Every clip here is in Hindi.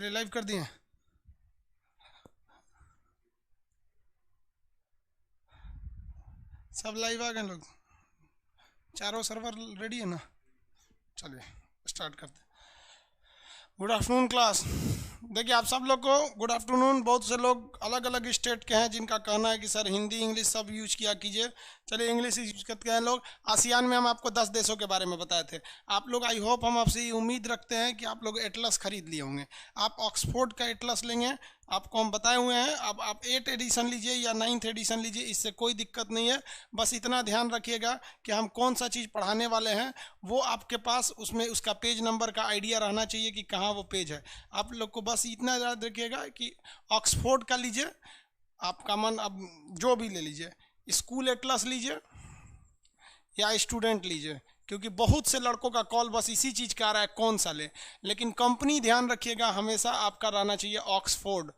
चलिए लाइव कर दिए। सब लाइव आ गए लोग, चारों सर्वर रेडी है ना। चलिए स्टार्ट करते हैं। Good afternoon class. देखिए आप सब लोग को गुड आफ्टरनून। बहुत से लोग अलग अलग स्टेट के हैं जिनका कहना है कि सर हिंदी इंग्लिश सब यूज किया कीजिए। चलिए इंग्लिश यूज करते हैं लोग। आसियान में हम आपको 10 देशों के बारे में बताए थे। आप लोग आई होप हम आपसे ये उम्मीद रखते हैं कि आप लोग एटलस खरीद लिए होंगे। आप ऑक्सफोर्ड का एटलस लेंगे, आपको हम बताए हुए हैं। अब आप 8 एडिशन लीजिए या 9th एडिशन लीजिए, इससे कोई दिक्कत नहीं है। बस इतना ध्यान रखिएगा कि हम कौन सा चीज़ पढ़ाने वाले हैं वो आपके पास उसमें उसका पेज नंबर का आइडिया रहना चाहिए कि कहाँ वो पेज है। आप लोग को बस इतना याद रखिएगा कि ऑक्सफोर्ड का लीजिए, आपका मन अब जो भी ले लीजिए, स्कूल एटलस लीजिए या स्टूडेंट लीजिए, क्योंकि बहुत से लड़कों का कॉल बस इसी चीज़ का आ रहा है कौन सा ले। लेकिन कंपनी ध्यान रखिएगा हमेशा आपका रहना चाहिए ऑक्सफोर्ड,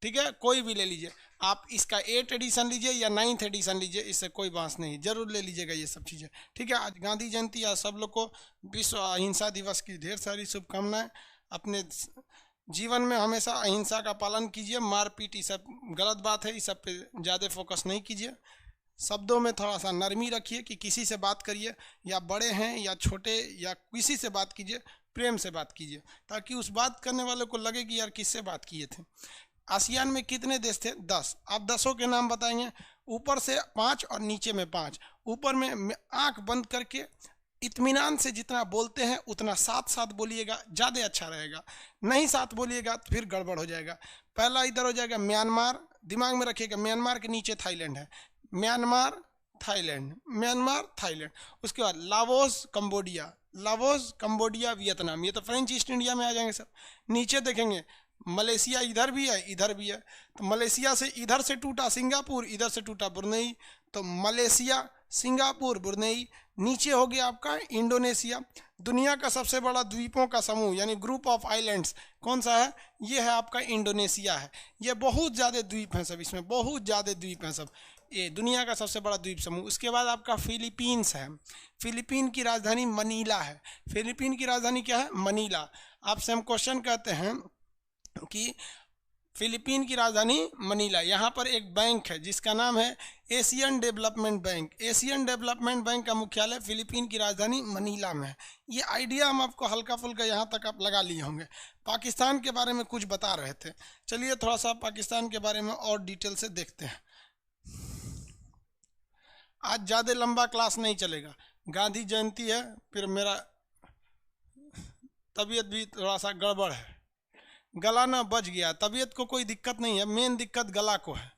ठीक है। कोई भी ले लीजिए, आप इसका 8 एडिशन लीजिए या 9th एडिशन लीजिए, इससे कोई बात नहीं, जरूर ले लीजिएगा ये सब चीज़ें, ठीक है। आज गांधी जयंती, आज सब लोग को विश्व अहिंसा दिवस की ढेर सारी शुभकामनाएं। अपने जीवन में हमेशा अहिंसा का पालन कीजिए। मारपीट ये सब गलत बात है, इस सब पे ज़्यादा फोकस नहीं कीजिए। शब्दों में थोड़ा सा नरमी रखिए कि किसी से बात करिए, या बड़े हैं या छोटे या किसी से बात कीजिए, प्रेम से बात कीजिए, ताकि उस बात करने वाले को लगे कि यार किससे बात किए थे। आसियान में कितने देश थे? 10। आप 10 के नाम बताएंगे, ऊपर से 5 और नीचे में 5। ऊपर में आंख बंद करके इत्मीनान से जितना बोलते हैं उतना साथ साथ बोलिएगा, ज़्यादा अच्छा रहेगा। नहीं साथ बोलिएगा तो फिर गड़बड़ हो जाएगा। पहला इधर हो जाएगा म्यांमार, दिमाग में रखिएगा, म्यांमार के नीचे थाईलैंड है। Myanmar Thailand, Myanmar Thailand. उसके बाद Laos Cambodia, Laos Cambodia Vietnam, ये तो फ्रेंच ईस्ट इंडिया में आ जाएंगे सब। नीचे देखेंगे मलेशिया, इधर भी है इधर भी है, तो मलेशिया से इधर से टूटा सिंगापुर, इधर से टूटा ब्रुनेई, तो मलेशिया सिंगापुर ब्रुनेई। नीचे हो गया आपका इंडोनेशिया। दुनिया का सबसे बड़ा द्वीपों का समूह यानी ग्रुप ऑफ आइलैंड्स कौन सा है? ये है आपका इंडोनेशिया है। ये बहुत ज़्यादा द्वीप हैं सब, इसमें बहुत ज़्यादा द्वीप हैं सब, ये दुनिया का सबसे बड़ा द्वीप समूह। उसके बाद आपका फिलीपींस है। फिलीपीन की राजधानी मनीला है। फिलीपीन की राजधानी क्या है? मनीला। आपसे हम क्वेश्चन कहते हैं कि फिलीपीन की राजधानी मनीला। यहाँ पर एक बैंक है जिसका नाम है Asian development bank. Asian development bank का मुख्यालय फिलीपीन की राजधानी मनीला में है। ये आइडिया हम आपको हल्का फुल्का यहाँ तक आप लगा लिए होंगे। पाकिस्तान के बारे में कुछ बता रहे थे, चलिए थोड़ा सा पाकिस्तान के बारे में और डिटेल से देखते हैं। आज ज़्यादा लंबा क्लास नहीं चलेगा, गांधी जयंती है, फिर मेरा तबीयत भी थोड़ा सा गड़बड़ है, गला ना बच गया। तबीयत को कोई दिक्कत नहीं है, मेन दिक्कत गला को है।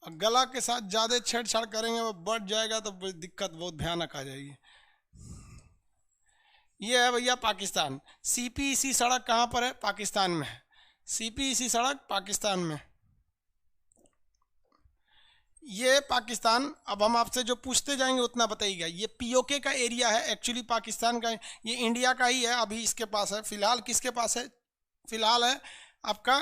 गला के साथ ज़्यादा छेड़छाड़ करेंगे वो बढ़ जाएगा तो दिक्कत बहुत भयानक आ जाएगी। ये है भैया पाकिस्तान। सीपीईसी सड़क कहाँ पर है? पाकिस्तान में है। सीपीईसी सड़क पाकिस्तान में। ये पाकिस्तान, अब हम आपसे जो पूछते जाएंगे उतना बताइएगा। ये पीओके का एरिया है, एक्चुअली पाकिस्तान का, ये इंडिया का ही है, अभी इसके पास है फिलहाल। किसके पास है? फिलहाल है आपका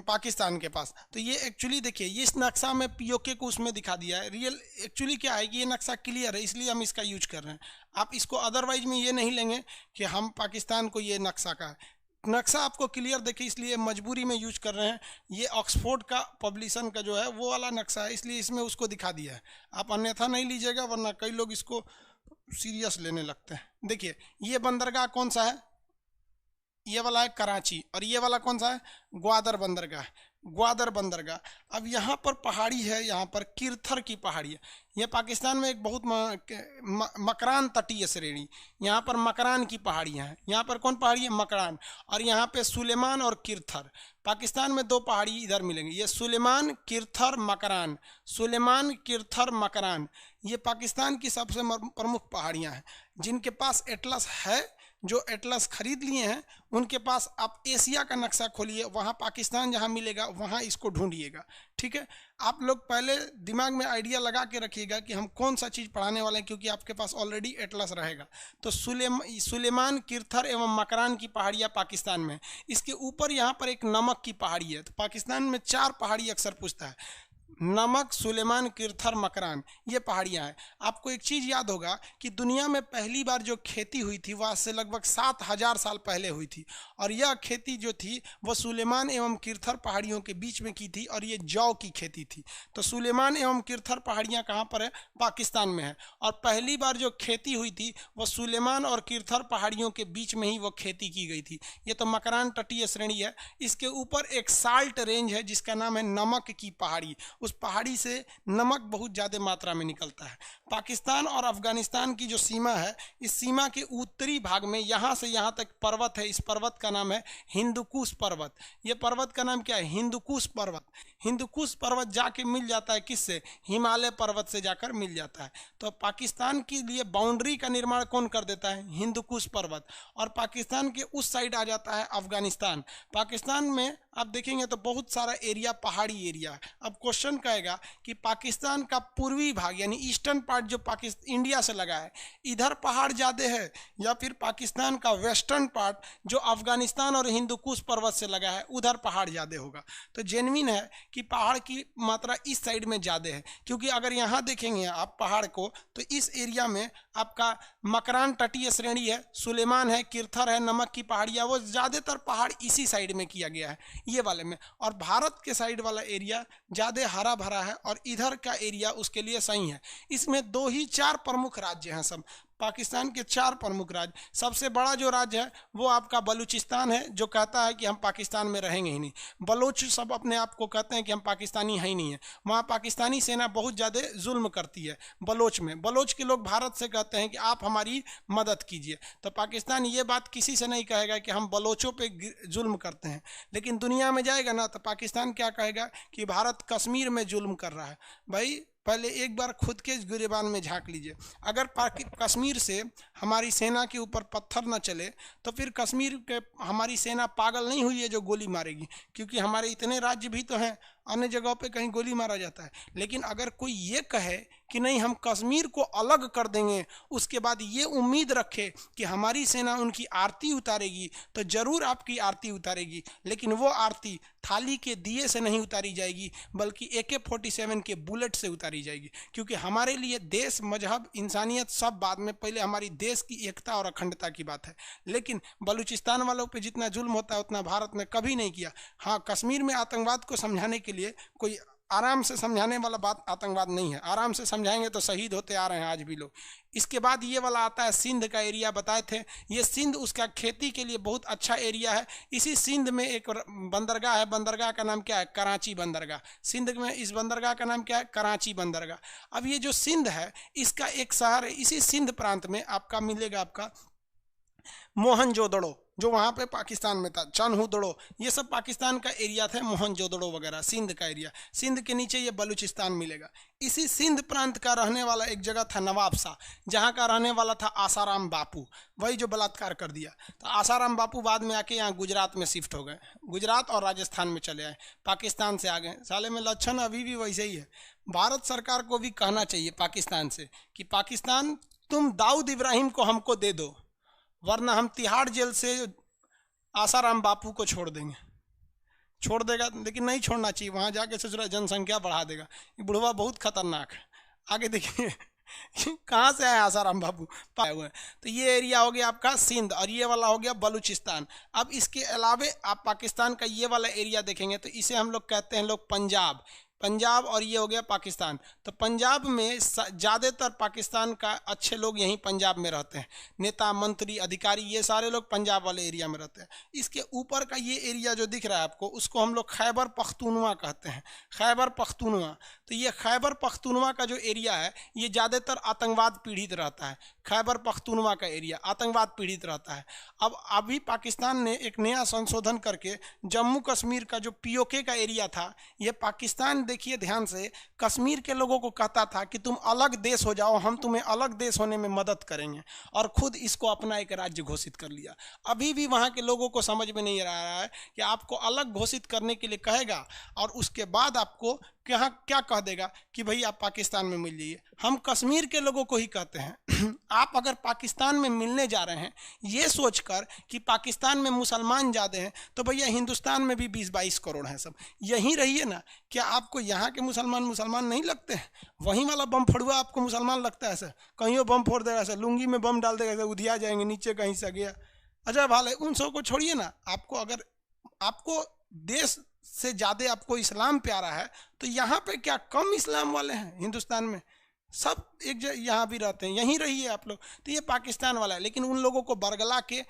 पाकिस्तान के पास। तो ये एक्चुअली देखिए, ये इस नक्शा में पीओके को उसमें दिखा दिया है। रियल एक्चुअली क्या है कि ये नक्शा क्लियर है, इसलिए हम इसका यूज कर रहे हैं। आप इसको अदरवाइज में ये नहीं लेंगे कि हम पाकिस्तान को ये नक्शा का है। नक्शा आपको क्लियर देखे इसलिए मजबूरी में यूज कर रहे हैं। ये ऑक्सफोर्ड का पब्लिशन का जो है वो वाला नक्शा है, इसलिए इसमें उसको दिखा दिया है। आप अन्यथा नहीं लीजिएगा, वरना कई लोग इसको सीरियस लेने लगते हैं। देखिए ये बंदरगाह कौन सा है? ये वाला है कराची, और ये वाला कौन सा है? ग्वादर बंदरगाह, ग्वादर बंदरगाह। अब यहाँ पर पहाड़ी है, यहाँ पर किरथर की पहाड़ी है। ये पाकिस्तान में एक बहुत मकरान तटीय श्रेणी, यहाँ पर मकरान की पहाड़ियाँ हैं। यहाँ पर कौन पहाड़ी है? मकरान। और यहाँ पे सुलेमान और किरथर। पाकिस्तान में 2 पहाड़ी इधर मिलेंगे, ये सुलेमान किरथर मकरान। सुलेमान किरथर मकरान, ये पाकिस्तान की सबसे प्रमुख पहाड़ियाँ हैं। जिनके पास एटलस है, जो एटलस खरीद लिए हैं, उनके पास आप एशिया का नक्शा खोलिए, वहाँ पाकिस्तान जहाँ मिलेगा वहाँ इसको ढूंढिएगा, ठीक है। आप लोग पहले दिमाग में आइडिया लगा के रखिएगा कि हम कौन सा चीज़ पढ़ाने वाले हैं, क्योंकि आपके पास ऑलरेडी एटलस रहेगा। तो सुलेमान किरथर एवं मकरान की पहाड़ियाँ पाकिस्तान में। इसके ऊपर यहाँ पर एक नमक की पहाड़ी है। तो पाकिस्तान में 4 पहाड़ी अक्सर पूछता है। नमक, सुलेमान, किरथर, मकरान, ये पहाड़ियाँ हैं। आपको एक चीज़ याद होगा कि दुनिया में पहली बार जो खेती हुई थी वह से लगभग 7000 साल पहले हुई थी, और यह खेती जो थी वह सुलेमान एवं किरथर पहाड़ियों के बीच में की थी, और ये जौ की खेती थी। तो सुलेमान एवं किरथर पहाड़ियाँ कहाँ पर है? पाकिस्तान में है। और पहली बार जो खेती हुई थी वह सुलेमान और किरथर पहाड़ियों के बीच में ही वो खेती की गई थी। ये तो मकरान तटीय श्रेणी है। इसके ऊपर एक साल्ट रेंज है जिसका नाम है नमक की पहाड़ी। उस पहाड़ी से नमक बहुत ज़्यादा मात्रा में निकलता है। पाकिस्तान और अफगानिस्तान की जो सीमा है, इस सीमा के उत्तरी भाग में यहाँ से यहाँ तक पर्वत है। इस पर्वत का नाम है हिंदुकुश पर्वत। ये पर्वत का नाम क्या है? हिंदुकुश पर्वत। हिंदुकुश पर्वत जाके मिल जाता है किससे? हिमालय पर्वत से जाकर मिल जाता है। तो पाकिस्तान के लिए बाउंड्री का निर्माण कौन कर देता है? हिंदुकुश पर्वत। और पाकिस्तान के उस साइड आ जाता है अफगानिस्तान। पाकिस्तान में आप देखेंगे तो बहुत सारा एरिया पहाड़ी एरिया है। अब क्वेश्चन कहेगा कि पाकिस्तान का पूर्वी भाग यानी ईस्टर्न पार्ट जो पाकिस्तान इंडिया से लगा है, इधर पहाड़ ज़्यादा है, या फिर पाकिस्तान का वेस्टर्न पार्ट जो अफगानिस्तान और हिंदुकुश पर्वत से लगा है उधर पहाड़ ज़्यादा होगा? तो जेन्युइन है कि पहाड़ की मात्रा इस साइड में ज़्यादा है, क्योंकि अगर यहाँ देखेंगे आप पहाड़ को तो इस एरिया में आपका मकरान तटीय श्रेणी है, सुलेमान है, किरथर है, नमक की पहाड़ियाँ, वो ज़्यादातर पहाड़ इसी साइड में किया गया है, ये वाले में। और भारत के साइड वाला एरिया ज़्यादा हरा भरा है और इधर का एरिया उसके लिए सही है। इसमें 4 प्रमुख राज्य हैं। सब पाकिस्तान के 4 प्रमुख राज्य। सबसे बड़ा जो राज्य है वो आपका बलूचिस्तान है, जो कहता है कि हम पाकिस्तान में रहेंगे ही नहीं। बलोच सब अपने आप को कहते हैं कि हम पाकिस्तानी है ही नहीं है। वहाँ पाकिस्तानी सेना बहुत ज़्यादा जुल्म करती है बलोच में। बलोच के लोग भारत से कहते हैं कि आप हमारी मदद कीजिए। तो पाकिस्तान ये बात किसी से नहीं कहेगा कि हम बलोचों पे जुल्म करते हैं, लेकिन दुनिया में जाएगा ना तो पाकिस्तान क्या कहेगा कि भारत कश्मीर में जुल्म कर रहा है। भाई पहले एक बार खुद के गिरेबान में झांक लीजिए। अगर कश्मीर से हमारी सेना के ऊपर पत्थर न चले तो फिर कश्मीर के हमारी सेना पागल नहीं हुई है जो गोली मारेगी, क्योंकि हमारे इतने राज्य भी तो हैं, अन्य जगहों पे कहीं गोली मारा जाता है। लेकिन अगर कोई ये कहे कि नहीं हम कश्मीर को अलग कर देंगे, उसके बाद ये उम्मीद रखे कि हमारी सेना उनकी आरती उतारेगी, तो ज़रूर आपकी आरती उतारेगी, लेकिन वो आरती थाली के दिए से नहीं उतारी जाएगी बल्कि AK-47 के बुलेट से उतारी जाएगी। क्योंकि हमारे लिए देश, मजहब, इंसानियत सब बाद में, पहले हमारी देश की एकता और अखंडता की बात है। लेकिन बलूचिस्तान वालों पे जितना जुल्म होता है उतना भारत में कभी नहीं किया। हाँ, कश्मीर में आतंकवाद को समझाने के लिए कोई आराम से समझाने वाला बात आतंकवाद नहीं है। आराम से समझाएंगे तो शहीद होते आ रहे हैं आज भी लोग। इसके बाद ये वाला आता है सिंध का एरिया, बताए थे। ये सिंध उसका खेती के लिए बहुत अच्छा एरिया है। इसी सिंध में एक बंदरगाह है, बंदरगाह का नाम क्या है? कराची बंदरगाह। सिंध में इस बंदरगाह का नाम क्या है? कराची बंदरगाह। अब ये जो सिंध है इसका एक शहर है, इसी सिंध प्रांत में आपका मिलेगा आपका मोहनजोदड़ो, जो वहाँ पे पाकिस्तान में था, चन्हुदड़ो, ये सब पाकिस्तान का एरिया था। मोहनजोदड़ो वगैरह सिंध का एरिया। सिंध के नीचे ये बलूचिस्तान मिलेगा। इसी सिंध प्रांत का रहने वाला एक जगह था नवाब शाह, जहाँ का रहने वाला था आसाराम बापू, वही जो बलात्कार कर दिया। तो आसाराम बापू बाद में आके यहाँ गुजरात में शिफ्ट हो गए, गुजरात और राजस्थान में चले आए, पाकिस्तान से आ गए। साले में लक्षण अभी भी वैसे ही है। भारत सरकार को भी कहना चाहिए पाकिस्तान से कि पाकिस्तान तुम दाऊद इब्राहिम को हमको दे दो, वरना हम तिहाड़ जेल से आसाराम बापू को छोड़ देंगे। छोड़ देगा, लेकिन नहीं छोड़ना चाहिए, वहाँ जाके सोच रहा जनसंख्या बढ़ा देगा। ये बुढ़वा बहुत खतरनाक है। आगे देखिए कहाँ से आए आसाराम बापू, पाए हुए। तो ये एरिया हो गया आपका सिंध और ये वाला हो गया बलूचिस्तान। अब इसके अलावे आप पाकिस्तान का ये वाला एरिया देखेंगे तो इसे हम लोग कहते हैं लोग पंजाब। पंजाब और ये हो गया पाकिस्तान। तो पंजाब में ज़्यादातर पाकिस्तान का अच्छे लोग यहीं पंजाब में रहते हैं, नेता, मंत्री, अधिकारी, ये सारे लोग पंजाब वाले एरिया में रहते हैं। इसके ऊपर का ये एरिया जो दिख रहा है आपको, उसको हम लोग खैबर पख्तूनवा कहते हैं, खैबर पख्तूनवा। तो ये खैबर पख्तूनवा का जो एरिया है ये ज़्यादातर आतंकवाद पीड़ित रहता है। खैबर पख्तूनवा का एरिया आतंकवाद पीड़ित रहता है। अब अभी पाकिस्तान ने एक नया संशोधन करके जम्मू कश्मीर का जो POK का एरिया था, ये पाकिस्तान देखिए ध्यान से, कश्मीर के लोगों को कहता था कि तुम अलग देश हो जाओ, हम तुम्हें अलग देश होने में मदद करेंगे, और खुद इसको अपना एक राज्य घोषित कर लिया। अभी भी वहाँ के लोगों को समझ में नहीं आ रहा है कि आपको अलग घोषित करने के लिए कहेगा और उसके बाद आपको क्या कह देगा कि भाई आप पाकिस्तान में मिल जाइए। हम कश्मीर के लोगों को ही कहते हैं आप अगर पाकिस्तान में मिलने जा रहे हैं ये सोचकर कि पाकिस्तान में मुसलमान ज़्यादा हैं, तो भैया हिंदुस्तान में भी 20-22 करोड़ हैं सब, यहीं रहिए ना। क्या आपको आपको यहाँ के मुसलमान मुसलमान नहीं लगते हैं? वहीं वाला बम फड़ुआ आपको मुसलमान लगता है ऐसा? कहीं बम फोड़ देगा ऐसा, लुंगी में बम डाल देगा ऐसा, उधिया जाएंगे नीचे कहीं से गया। अच्छा भाई उन सब को छोड़िए ना, आपको अगर आपको देश से ज़्यादा आपको इस्लाम प्यारा है तो यहाँ पे क्या कम इस्लाम वाले हैं? हिंदुस्तान में सब एक यहाँ भी रहते हैं, यहीं रहिए आप लोग। तो ये पाकिस्तान वाला है, लेकिन उन लोगों को बरगला के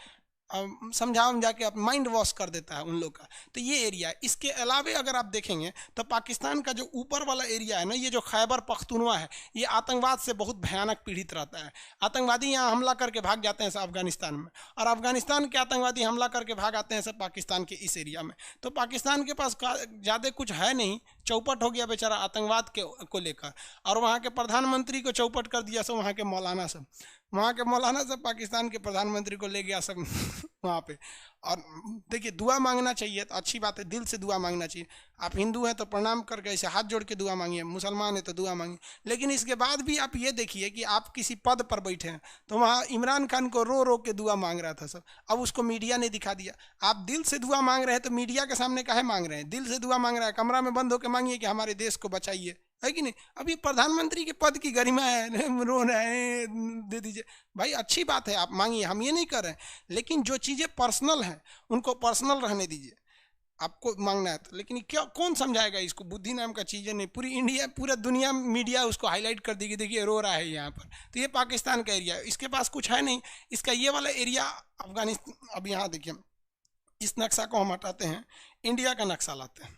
समझा के आप माइंड वॉश कर देता है उन लोग का। तो ये एरिया, इसके अलावे अगर आप देखेंगे तो पाकिस्तान का जो ऊपर वाला एरिया है ना, ये जो खैबर पख्तूनवा है, ये आतंकवाद से बहुत भयानक पीड़ित रहता है। आतंकवादी यहाँ हमला करके भाग जाते हैं सब अफगानिस्तान में, और अफगानिस्तान के आतंकवादी हमला करके भाग आते हैं सब पाकिस्तान के इस एरिया में। तो पाकिस्तान के पास ज़्यादा कुछ है नहीं, चौपट हो गया बेचारा आतंकवाद को लेकर, और वहाँ के प्रधानमंत्री को चौपट कर दिया सब, वहाँ के मौलाना सब पाकिस्तान के प्रधानमंत्री को ले गया सब वहाँ पे। और देखिए दुआ मांगना चाहिए तो अच्छी बात है, दिल से दुआ मांगना चाहिए। आप हिंदू हैं तो प्रणाम करके ऐसे हाथ जोड़ के दुआ मांगिए, मुसलमान है तो दुआ मांगिए। लेकिन इसके बाद भी आप ये देखिए कि आप किसी पद पर बैठे हैं, तो वहाँ इमरान खान को रो रो के दुआ मांग रहा था सब, अब उसको मीडिया ने दिखा दिया। आप दिल से दुआ मांग रहे हैं तो मीडिया के सामने काहे मांग रहे हैं? दिल से दुआ मांग रहा है, कमरा में बंद होकर मांगिए कि हमारे देश को बचाइए, है कि नहीं? अभी प्रधानमंत्री के पद की गरिमा है, रो रहे हैं, दे दीजिए भाई, अच्छी बात है, आप मांगिए, हम ये नहीं कर रहे हैं। लेकिन जो चीज़ें पर्सनल हैं उनको पर्सनल रहने दीजिए, आपको मांगना है तो। लेकिन क्या कौन समझाएगा इसको? बुद्धि नाम का चीज़ें नहीं, पूरी इंडिया पूरा दुनिया मीडिया उसको हाईलाइट कर देगी, देखिए रो रहा है यहाँ पर। तो ये पाकिस्तान का एरिया, इसके पास कुछ है नहीं। इसका ये वाला एरिया अफगानिस्तान, अब यहाँ देखिए इस नक्शा को हम हटाते हैं, इंडिया का नक्शा लाते हैं।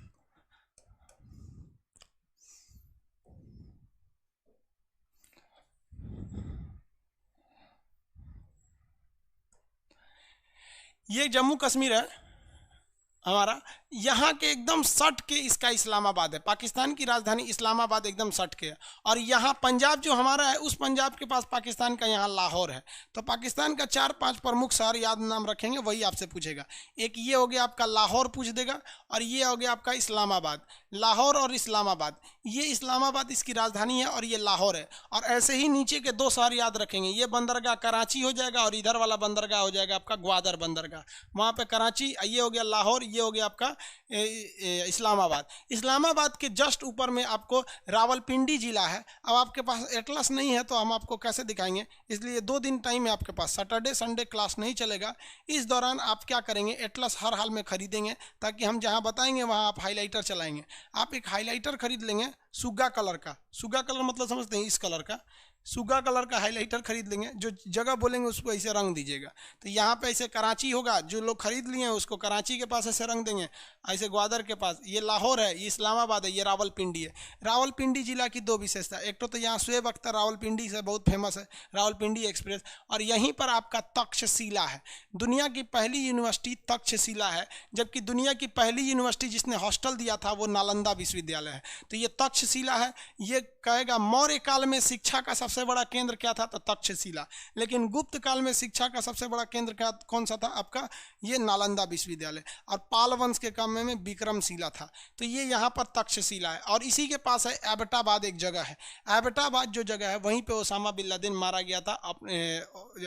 ये जम्मू कश्मीर है हमारा, यहाँ के एकदम सट के इसका इस्लामाबाद है, पाकिस्तान की राजधानी इस्लामाबाद एकदम सट के है। और यहाँ पंजाब जो हमारा है, उस पंजाब के पास पाकिस्तान का यहाँ लाहौर है। तो पाकिस्तान का 4-5 प्रमुख शहर याद नाम रखेंगे, वही आपसे पूछेगा। एक ये हो गया आपका लाहौर पूछ देगा, और ये हो गया आपका इस्लामाबाद। लाहौर और इस्लामाबाद, ये इस्लामाबाद इसकी राजधानी है और ये लाहौर है। और ऐसे ही नीचे के 2 शहर याद रखेंगे, ये बंदरगाह कराची हो जाएगा और इधर वाला बंदरगाह हो जाएगा आपका ग्वादर बंदरगाह, वहाँ पे कराची। ये हो गया लाहौर, ये हो गया आपका इस्लामाबाद। इस्लामाबाद के जस्ट ऊपर में आपको रावलपिंडी जिला है। अब आपके पास एटलस नहीं है तो हम आपको कैसे दिखाएंगे, इसलिए 2 दिन टाइम है आपके पास, सैटरडे संडे क्लास नहीं चलेगा। इस दौरान आप क्या करेंगे, एटलस हर हाल में खरीदेंगे, ताकि हम जहाँ बताएंगे वहाँ आप हाईलाइटर चलाएंगे। आप एक हाईलाइटर खरीद लेंगे सुग्गा कलर का, सुग्गा कलर मतलब समझते हैं, इस कलर का सुग्गा कलर का हाइलाइटर खरीद लेंगे। जो जगह बोलेंगे उसको ऐसे रंग दीजिएगा। तो यहाँ पे ऐसे कराची होगा, जो लोग खरीद लिए हैं उसको कराची के पास ऐसे रंग देंगे, ऐसे ग्वादर के पास। ये लाहौर है, ये इस्लामाबाद है, ये रावलपिंडी है। रावलपिंडी जिला की 2 विशेषता, एक तो यहाँ शुएब अख्तर रावलपिंडी से बहुत फेमस है, रावलपिंडी एक्सप्रेस। और यहीं पर आपका तक्षशिला है, दुनिया की पहली यूनिवर्सिटी तक्षशिला है। जबकि दुनिया की पहली यूनिवर्सिटी जिसने हॉस्टल दिया था वो नालंदा विश्वविद्यालय है। तो ये तक्षशिला है। ये कहेगा मौर्य काल में शिक्षा का सबसे बड़ा केंद्र क्या था, तो तक्षशिला। लेकिन गुप्त काल में शिक्षा का सबसे बड़ा केंद्र क्या कौन सा था आपका, ये नालंदा विश्वविद्यालय। और पाल वंश के काव्य में विक्रमशिला था। तो ये यहाँ पर तक्षशिला है। और इसी के पास है एबटाबाद, एक जगह है। एबटाबाद जो जगह है वहीं पे ओसामा बिन लादेन मारा गया था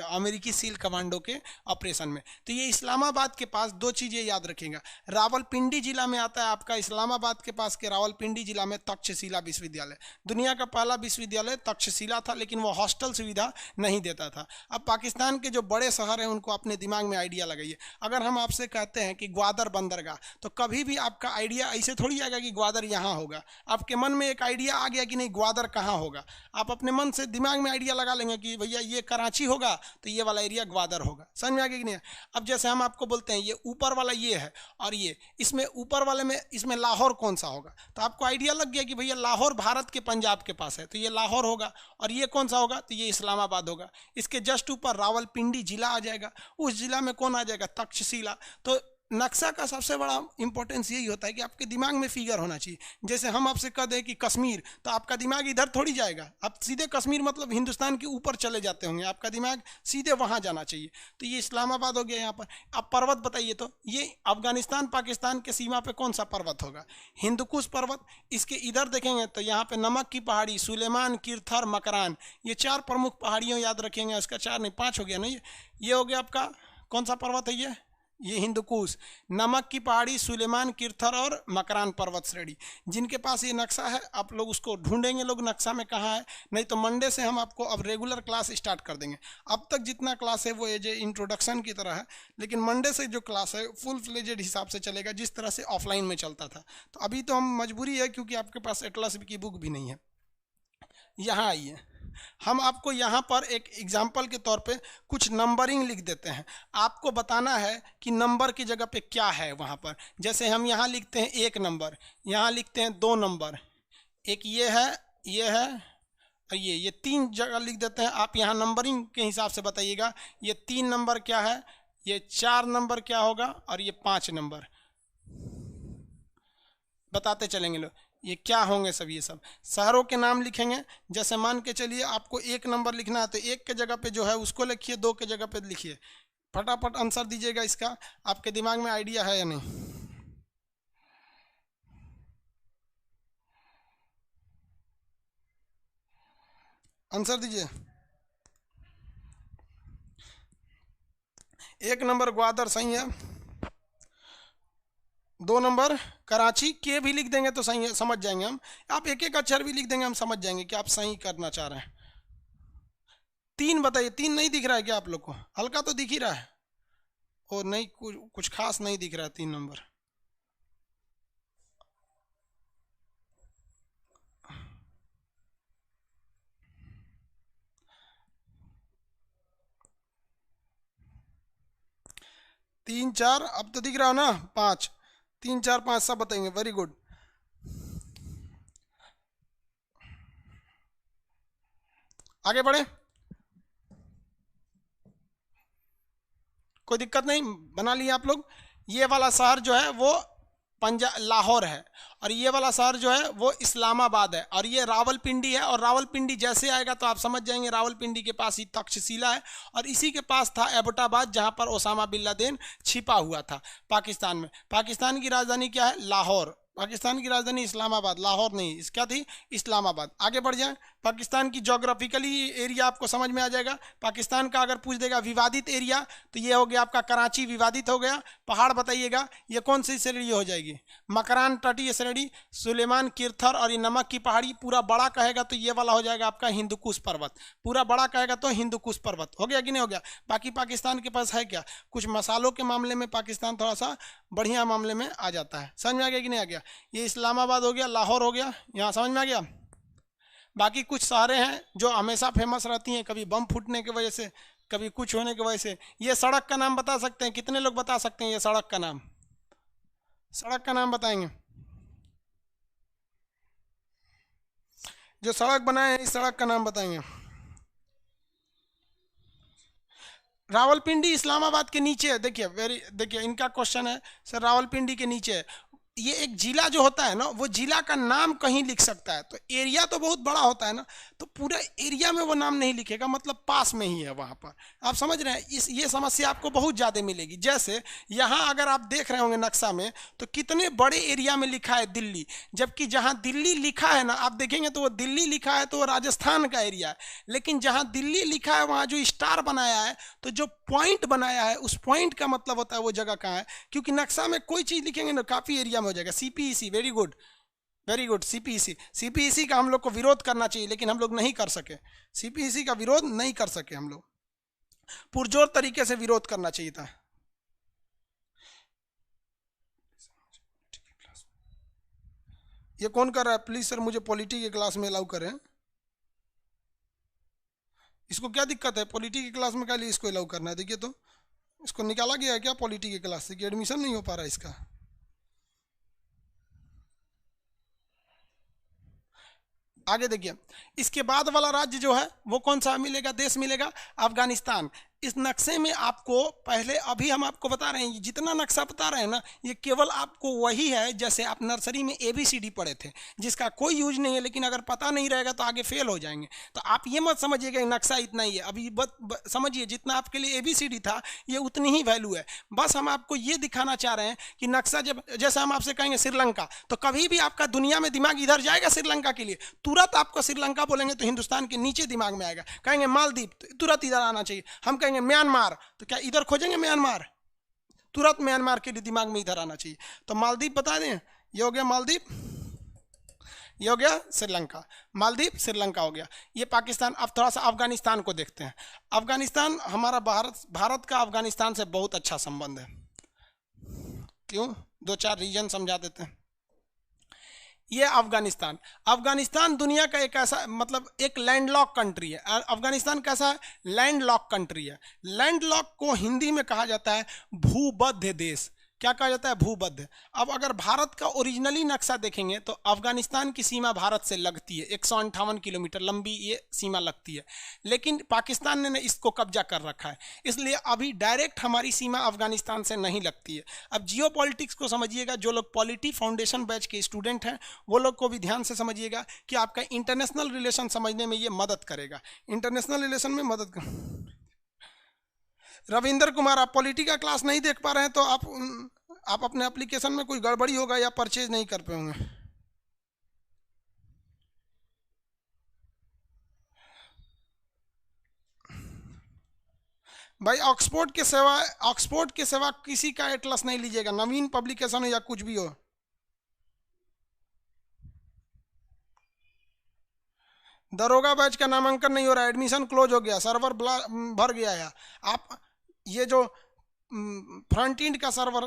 अमेरिकी सील कमांडो के ऑपरेशन में। तो ये इस्लामाबाद के पास 2 चीज़ें याद रखेगा, रावलपिंडी जिला में आता है आपका, इस्लामाबाद के पास के रावलपिंडी जिला में तक्षशिला विश्वविद्यालय। दुनिया का पहला विश्वविद्यालय तक्षशिला था, लेकिन वो हॉस्टल सुविधा नहीं देता था। अब पाकिस्तान के जो बड़े शहर हैं उनको अपने दिमाग में आइडिया लगाइए। अगर हम आपसे कहते हैं कि ग्वादर बंदरगाह, तो कभी भी आपका आइडिया ऐसे थोड़ी आएगा कि ग्वादर यहाँ होगा। आपके मन में एक आइडिया आ गया कि नहीं ग्वादर कहाँ होगा, आप अपने मन से दिमाग में आइडिया लगा लेंगे कि भैया ये कराची होगा तो ये वाला एरिया ग्वादर होगा। समझ में आ गया कि नहीं? अब जैसे हम आपको बोलते हैं ये ऊपर वाला ये है और ये, इसमें ऊपर वाले में इसमें लाहौर कौन सा होगा, तो आपको आइडिया लग गया कि भैया लाहौर भारत के पंजाब के पास है तो ये लाहौर होगा। और ये कौन सा होगा, तो ये इस्लामाबाद होगा। इसके जस्ट ऊपर रावलपिंडी जिला आ जाएगा, उस जिला में कौन आ जाएगा, तक्षशिला। तो नक्शा का सबसे बड़ा इंपॉर्टेंस यही होता है कि आपके दिमाग में फिगर होना चाहिए। जैसे हम आपसे कह दें कि कश्मीर, तो आपका दिमाग इधर थोड़ी जाएगा, आप सीधे कश्मीर मतलब हिंदुस्तान के ऊपर चले जाते होंगे, आपका दिमाग सीधे वहाँ जाना चाहिए। तो ये इस्लामाबाद हो गया यहाँ पर। अब पर्वत बताइए, तो ये अफगानिस्तान पाकिस्तान के सीमा पे कौन सा पर्वत होगा, हिंदुकुश पर्वत। इसके इधर देखेंगे तो यहाँ पे नमक की पहाड़ी, सुलेमान, किरथर, मकरान, ये 4 प्रमुख पहाड़ियों याद रखेंगे। इसका 4 नहीं 5 हो गया ना। ये हो गया आपका कौन सा पर्वत है, ये हिंदुकुश, नमक की पहाड़ी, सुलेमान, किरथर और मकरान पर्वत श्रेणी। जिनके पास ये नक्शा है आप लोग उसको ढूंढेंगे लोग नक्शा में कहाँ है, नहीं तो मंडे से हम आपको अब रेगुलर क्लास स्टार्ट कर देंगे। अब तक जितना क्लास है वो एज ए इंट्रोडक्शन की तरह है, लेकिन मंडे से जो क्लास है फुल फ्लेजेड हिसाब से चलेगा जिस तरह से ऑफलाइन में चलता था। तो अभी तो हम मजबूरी है क्योंकि आपके पास एटलस की बुक भी नहीं है। यहाँ आइए, हम आपको यहाँ पर एक एग्जाम्पल के तौर पे कुछ नंबरिंग लिख देते हैं। आपको बताना है कि नंबर की जगह पे क्या है वहाँ पर। जैसे हम यहाँ लिखते हैं 1 नंबर, यहाँ लिखते हैं 2 नंबर, एक ये है और ये 3 जगह लिख देते हैं। आप यहाँ नंबरिंग के हिसाब से बताइएगा ये 3 नंबर क्या है, ये 4 नंबर क्या होगा और ये 5 नंबर बताते चलेंगे लोग ये क्या होंगे सब। ये सब शहरों के नाम लिखेंगे। जैसे मान के चलिए आपको 1 नंबर लिखना है तो 1 के जगह पे जो है उसको लिखिए, 2 के जगह पे लिखिए। फटाफट आंसर दीजिएगा इसका। आपके दिमाग में आइडिया है या नहीं? आंसर दीजिए। 1 नंबर ग्वादर सही है, 2 नंबर कराची, के भी लिख देंगे तो सही है, समझ जाएंगे हम। आप एक एक अक्षर भी लिख देंगे हम समझ जाएंगे कि आप सही करना चाह रहे हैं। 3 बताइए, 3 नहीं दिख रहा है क्या आप लोग को? हल्का तो दिख ही रहा है और नहीं कुछ खास नहीं दिख रहा है 3 नंबर। तीन चार अब तो दिख रहा हो ना, 5, 3 4 5 सब बताएंगे। Very good. आगे बढ़े, कोई दिक्कत नहीं, बना लिए आप लोग। ये वाला शहर जो है वो लाहौर है और ये वाला शहर जो है वो इस्लामाबाद है और ये रावलपिंडी है। और रावलपिंडी जैसे आएगा तो आप समझ जाएंगे रावलपिंडी के पास ही तक्षशिला है और इसी के पास था एबटाबाद जहां पर ओसामा बिन लादेन छिपा हुआ था पाकिस्तान में। पाकिस्तान की राजधानी क्या है? लाहौर। पाकिस्तान की राजधानी इस्लामाबाद, लाहौर नहीं, इस क्या थी? इस्लामाबाद। आगे बढ़ जाएं, पाकिस्तान की जोग्राफिकली एरिया आपको समझ में आ जाएगा। पाकिस्तान का अगर पूछ देगा विवादित एरिया तो ये हो गया आपका कराची, विवादित हो गया। पहाड़ बताइएगा, ये कौन सी श्रेणी हो जाएगी? मकरान तटीय श्रेणी, सुलेमान, किरथर और ये नमक की पहाड़ी। पूरा बड़ा कहेगा तो ये वाला हो जाएगा आपका हिंदुकुश पर्वत। पूरा बड़ा कहेगा तो हिंदुकुश पर्वत। हो गया कि नहीं हो गया? बाकी पाकिस्तान के पास है क्या? कुछ मसालों के मामले में पाकिस्तान थोड़ा सा बढ़िया मामले में आ जाता है। समझ में आ गया कि नहीं आ गया? ये इस्लामाबाद हो गया, लाहौर हो गया, यहाँ समझ में आ गया। बाकी कुछ शहरें हैं जो हमेशा फेमस रहती हैं, कभी बम फूटने की वजह से, कभी कुछ होने की वजह से। ये सड़क का नाम बता सकते हैं? कितने लोग बता सकते हैं ये सड़क का नाम? सड़क का नाम बताएंगे जो सड़क बनाए हैं, इस सड़क का नाम बताएंगे। रावलपिंडी इस्लामाबाद के नीचे है। देखिए इनका क्वेश्चन है सर, रावलपिंडी के नीचे है। ये एक जिला जो होता है ना, वो जिला का नाम कहीं लिख सकता है। तो एरिया तो बहुत बड़ा होता है ना, तो पूरा एरिया में वो नाम नहीं लिखेगा, मतलब पास में ही है वहाँ पर। आप समझ रहे हैं? ये समस्या आपको बहुत ज़्यादा मिलेगी। जैसे यहाँ अगर आप देख रहे होंगे नक्शा में तो कितने बड़े एरिया में लिखा है दिल्ली, जबकि जहाँ दिल्ली लिखा है ना, आप देखेंगे तो वो दिल्ली लिखा है तो वो राजस्थान का एरिया है। लेकिन जहाँ दिल्ली लिखा है वहाँ जो स्टार बनाया है, तो जो पॉइंट बनाया है उस पॉइंट का मतलब होता है वो जगह कहाँ है। क्योंकि नक्शा में कोई चीज़ लिखेंगे ना काफ़ी एरिया हो जाएगा। CPEC, very good very good. CPEC का हम लोग को विरोध करना चाहिए लेकिन हम लोग नहीं कर सके। सीपीईसी का विरोध नहीं कर सके हम लोग, पुरजोर तरीके से विरोध करना चाहिए था। ये कौन कर रहा है? प्लीज सर मुझे पॉलिटी की क्लास में अलाउ करें। इसको क्या दिक्कत है? पॉलिटी की क्लास में क्या लिए इसको अलाउ करना है? देखिए तो इसको निकाला गया है क्या पॉलिटी की क्लास से कि एडमिशन नहीं हो पा रहा है इसका? आगे देखिए, इसके बाद वाला राज्य जो है वो कौन सा मिलेगा? देश मिलेगा अफगानिस्तान। इस नक्शे में आपको पहले, अभी हम आपको बता रहे हैं, जितना नक्शा बता रहे हैं ना, ये केवल आपको वही है जैसे आप नर्सरी में ABCD पढ़े थे, जिसका कोई यूज नहीं है। लेकिन अगर पता नहीं रहेगा तो आगे फेल हो जाएंगे। तो आप ये मत समझिएगा नक्शा इतना ही है। अभी समझिए जितना आपके लिए ABCD था ये उतनी ही वैल्यू है। बस हम आपको ये दिखाना चाह रहे हैं कि नक्शा जब, जैसे हम आपसे कहेंगे श्रीलंका, तो कभी भी आपका दुनिया में दिमाग इधर जाएगा श्रीलंका के लिए, तुरंत आपको श्रीलंका बोलेंगे तो हिंदुस्तान के नीचे दिमाग में आएगा। कहेंगे मालदीव तो तुरंत इधर आना चाहिए। हम कहेंगे म्यांमार तो क्या इधर खोजेंगे म्यांमार? तुरंत म्यांमार के दिमाग में इधर आना चाहिए। तो मालदीव बता दें, ये हो गया मालदीव, ये हो गया श्रीलंका, मालदीव श्रीलंका हो गया, ये पाकिस्तान। अब थोड़ा सा अफगानिस्तान को देखते हैं। अफगानिस्तान हमारा भारत का अफगानिस्तान से बहुत अच्छा संबंध है। क्यों, दो चार रीजन समझा देते हैं। ये अफगानिस्तान, अफगानिस्तान दुनिया का एक ऐसा मतलब एक लैंडलॉक कंट्री है। अफगानिस्तान कैसा है, लैंडलॉक कंट्री है। लैंडलॉक को हिंदी में कहा जाता है भूबद्ध देश। क्या कहा जाता है, भूबद्ध। अब अगर भारत का ओरिजिनली नक्शा देखेंगे तो अफगानिस्तान की सीमा भारत से लगती है, 158 किलोमीटर लंबी ये सीमा लगती है, लेकिन पाकिस्तान ने इसको कब्जा कर रखा है, इसलिए अभी डायरेक्ट हमारी सीमा अफगानिस्तान से नहीं लगती है। अब जियो पॉलिटिक्स को समझिएगा, जो लोग पॉलिटी फाउंडेशन बैच के स्टूडेंट हैं वो लोग को भी ध्यान से समझिएगा कि आपका इंटरनेशनल रिलेशन समझने में ये मदद करेगा। इंटरनेशनल रिलेशन में मदद कर। रविंदर कुमार, आप पॉलिटी का क्लास नहीं देख पा रहे हैं तो आप अपने एप्लीकेशन में कोई गड़बड़ी होगा या परचेज नहीं कर पाएंगे। भाई ऑक्सफोर्ड के सिवा किसी का एटलस नहीं लीजिएगा, नवीन पब्लिकेशन हो या कुछ भी हो। दरोगा बैच का नामांकन नहीं हो रहा है, एडमिशन क्लोज हो गया, सर्वर भर गया है। आप ये जो फ्रंट एंड का सर्वर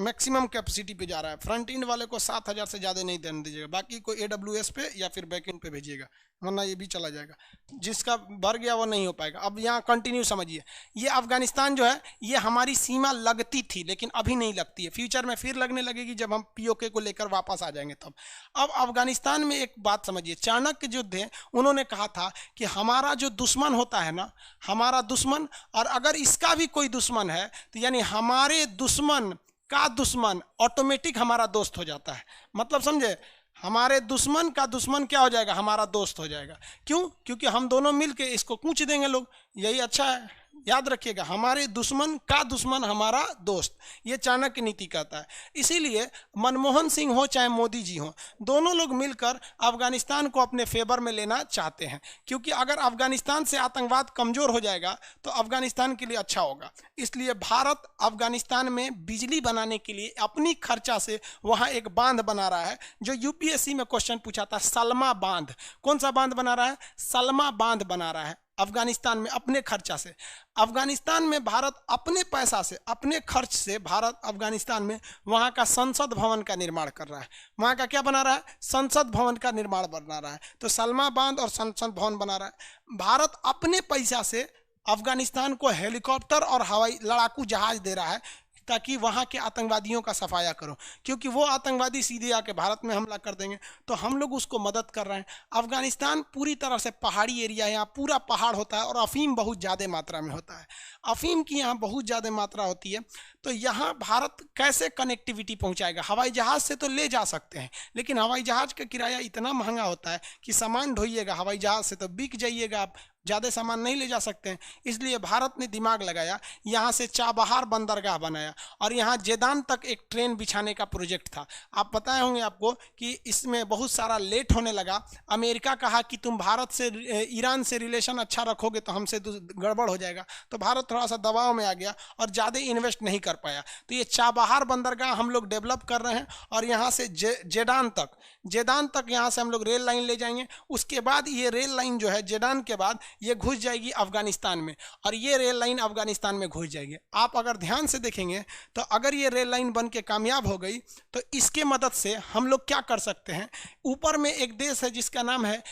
मैक्सिमम कैपेसिटी पे जा रहा है, फ्रंट एंड वाले को 7,000 से ज़्यादा नहीं देने दीजिएगा, बाकी को AWS पे या फिर बैकएंड पे भेजिएगा, वरना ये भी चला जाएगा। जिसका भर गया वो नहीं हो पाएगा। अब यहाँ कंटिन्यू समझिए, ये अफगानिस्तान जो है ये हमारी सीमा लगती थी लेकिन अभी नहीं लगती है, फ्यूचर में फिर लगने लगेगी जब हम POK को लेकर वापस आ जाएंगे तब। अब अफगानिस्तान में एक बात समझिए, चाणक्य जो थे उन्होंने कहा था कि हमारा जो दुश्मन होता है ना, हमारा दुश्मन, और अगर इसका भी कोई दुश्मन है तो यानी हमारे दुश्मन का दुश्मन ऑटोमेटिक हमारा दोस्त हो जाता है। मतलब समझे, हमारे दुश्मन का दुश्मन क्या हो जाएगा, हमारा दोस्त हो जाएगा। क्यों, क्योंकि हम दोनों मिलके इसको कूच देंगे लोग, यही अच्छा है। याद रखिएगा, हमारे दुश्मन का दुश्मन हमारा दोस्त, ये चाणक्य नीति कहता है। इसीलिए मनमोहन सिंह हो चाहे मोदी जी हो, दोनों लोग मिलकर अफगानिस्तान को अपने फेवर में लेना चाहते हैं, क्योंकि अगर अफगानिस्तान से आतंकवाद कमजोर हो जाएगा तो अफगानिस्तान के लिए अच्छा होगा। इसलिए भारत अफगानिस्तान में बिजली बनाने के लिए अपनी खर्चा से वहाँ एक बांध बना रहा है, जो UPSC में क्वेश्चन पूछा था, सलमा बांध। कौन सा बांध बना रहा है, सलमा बांध बना रहा है अफगानिस्तान में अपने खर्चा से। अफगानिस्तान में भारत अपने पैसा से, अपने खर्च से भारत अफगानिस्तान में वहाँ का संसद भवन का निर्माण कर रहा है। वहाँ का क्या बना रहा है, संसद भवन का निर्माण बना रहा है। तो सलमा बांध और संसद भवन बना रहा है। भारत अपने पैसा से अफगानिस्तान को हेलीकॉप्टर और हवाई लड़ाकू जहाज दे रहा है ताकि वहाँ के आतंकवादियों का सफाया करो, क्योंकि वो आतंकवादी सीधे आके भारत में हमला कर देंगे, तो हम लोग उसको मदद कर रहे हैं। अफगानिस्तान पूरी तरह से पहाड़ी एरिया है, यहाँ पूरा पहाड़ होता है और अफीम बहुत ज़्यादा मात्रा में होता है। अफीम की यहाँ बहुत ज़्यादा मात्रा होती है। तो यहाँ भारत कैसे कनेक्टिविटी पहुँचाएगा, हवाई जहाज़ से तो ले जा सकते हैं, लेकिन हवाई जहाज़ का किराया इतना महंगा होता है कि सामान ढोइएगा हवाई जहाज़ से तो बिक जाइएगा आप, ज़्यादा सामान नहीं ले जा सकते हैं। इसलिए भारत ने दिमाग लगाया, यहाँ से चाबहार बंदरगाह बनाया और यहाँ जेदान तक एक ट्रेन बिछाने का प्रोजेक्ट था। आप बताए होंगे आपको कि इसमें बहुत सारा लेट होने लगा। अमेरिका कहा कि तुम भारत से, ईरान से रिलेशन अच्छा रखोगे तो हमसे गड़बड़ हो जाएगा, तो भारत थोड़ा सा दबाव में आ गया और ज़्यादा इन्वेस्ट नहीं कर पाया। तो ये चाबहार बंदरगाह हम लोग डेवलप कर रहे हैं और यहाँ से जेदान तक यहाँ से हम लोग रेल लाइन ले जाएंगे। उसके बाद ये रेल लाइन जो है जेदान के बाद ये घुस जाएगी अफगानिस्तान में और ये रेल लाइन अफगानिस्तान में घुस जाएगी। आप अगर ध्यान से देखेंगे तो अगर ये रेल लाइन बन के कामयाब हो गई तो इसके मदद से हम लोग क्या कर सकते हैं, ऊपर में एक देश है जिसका नाम है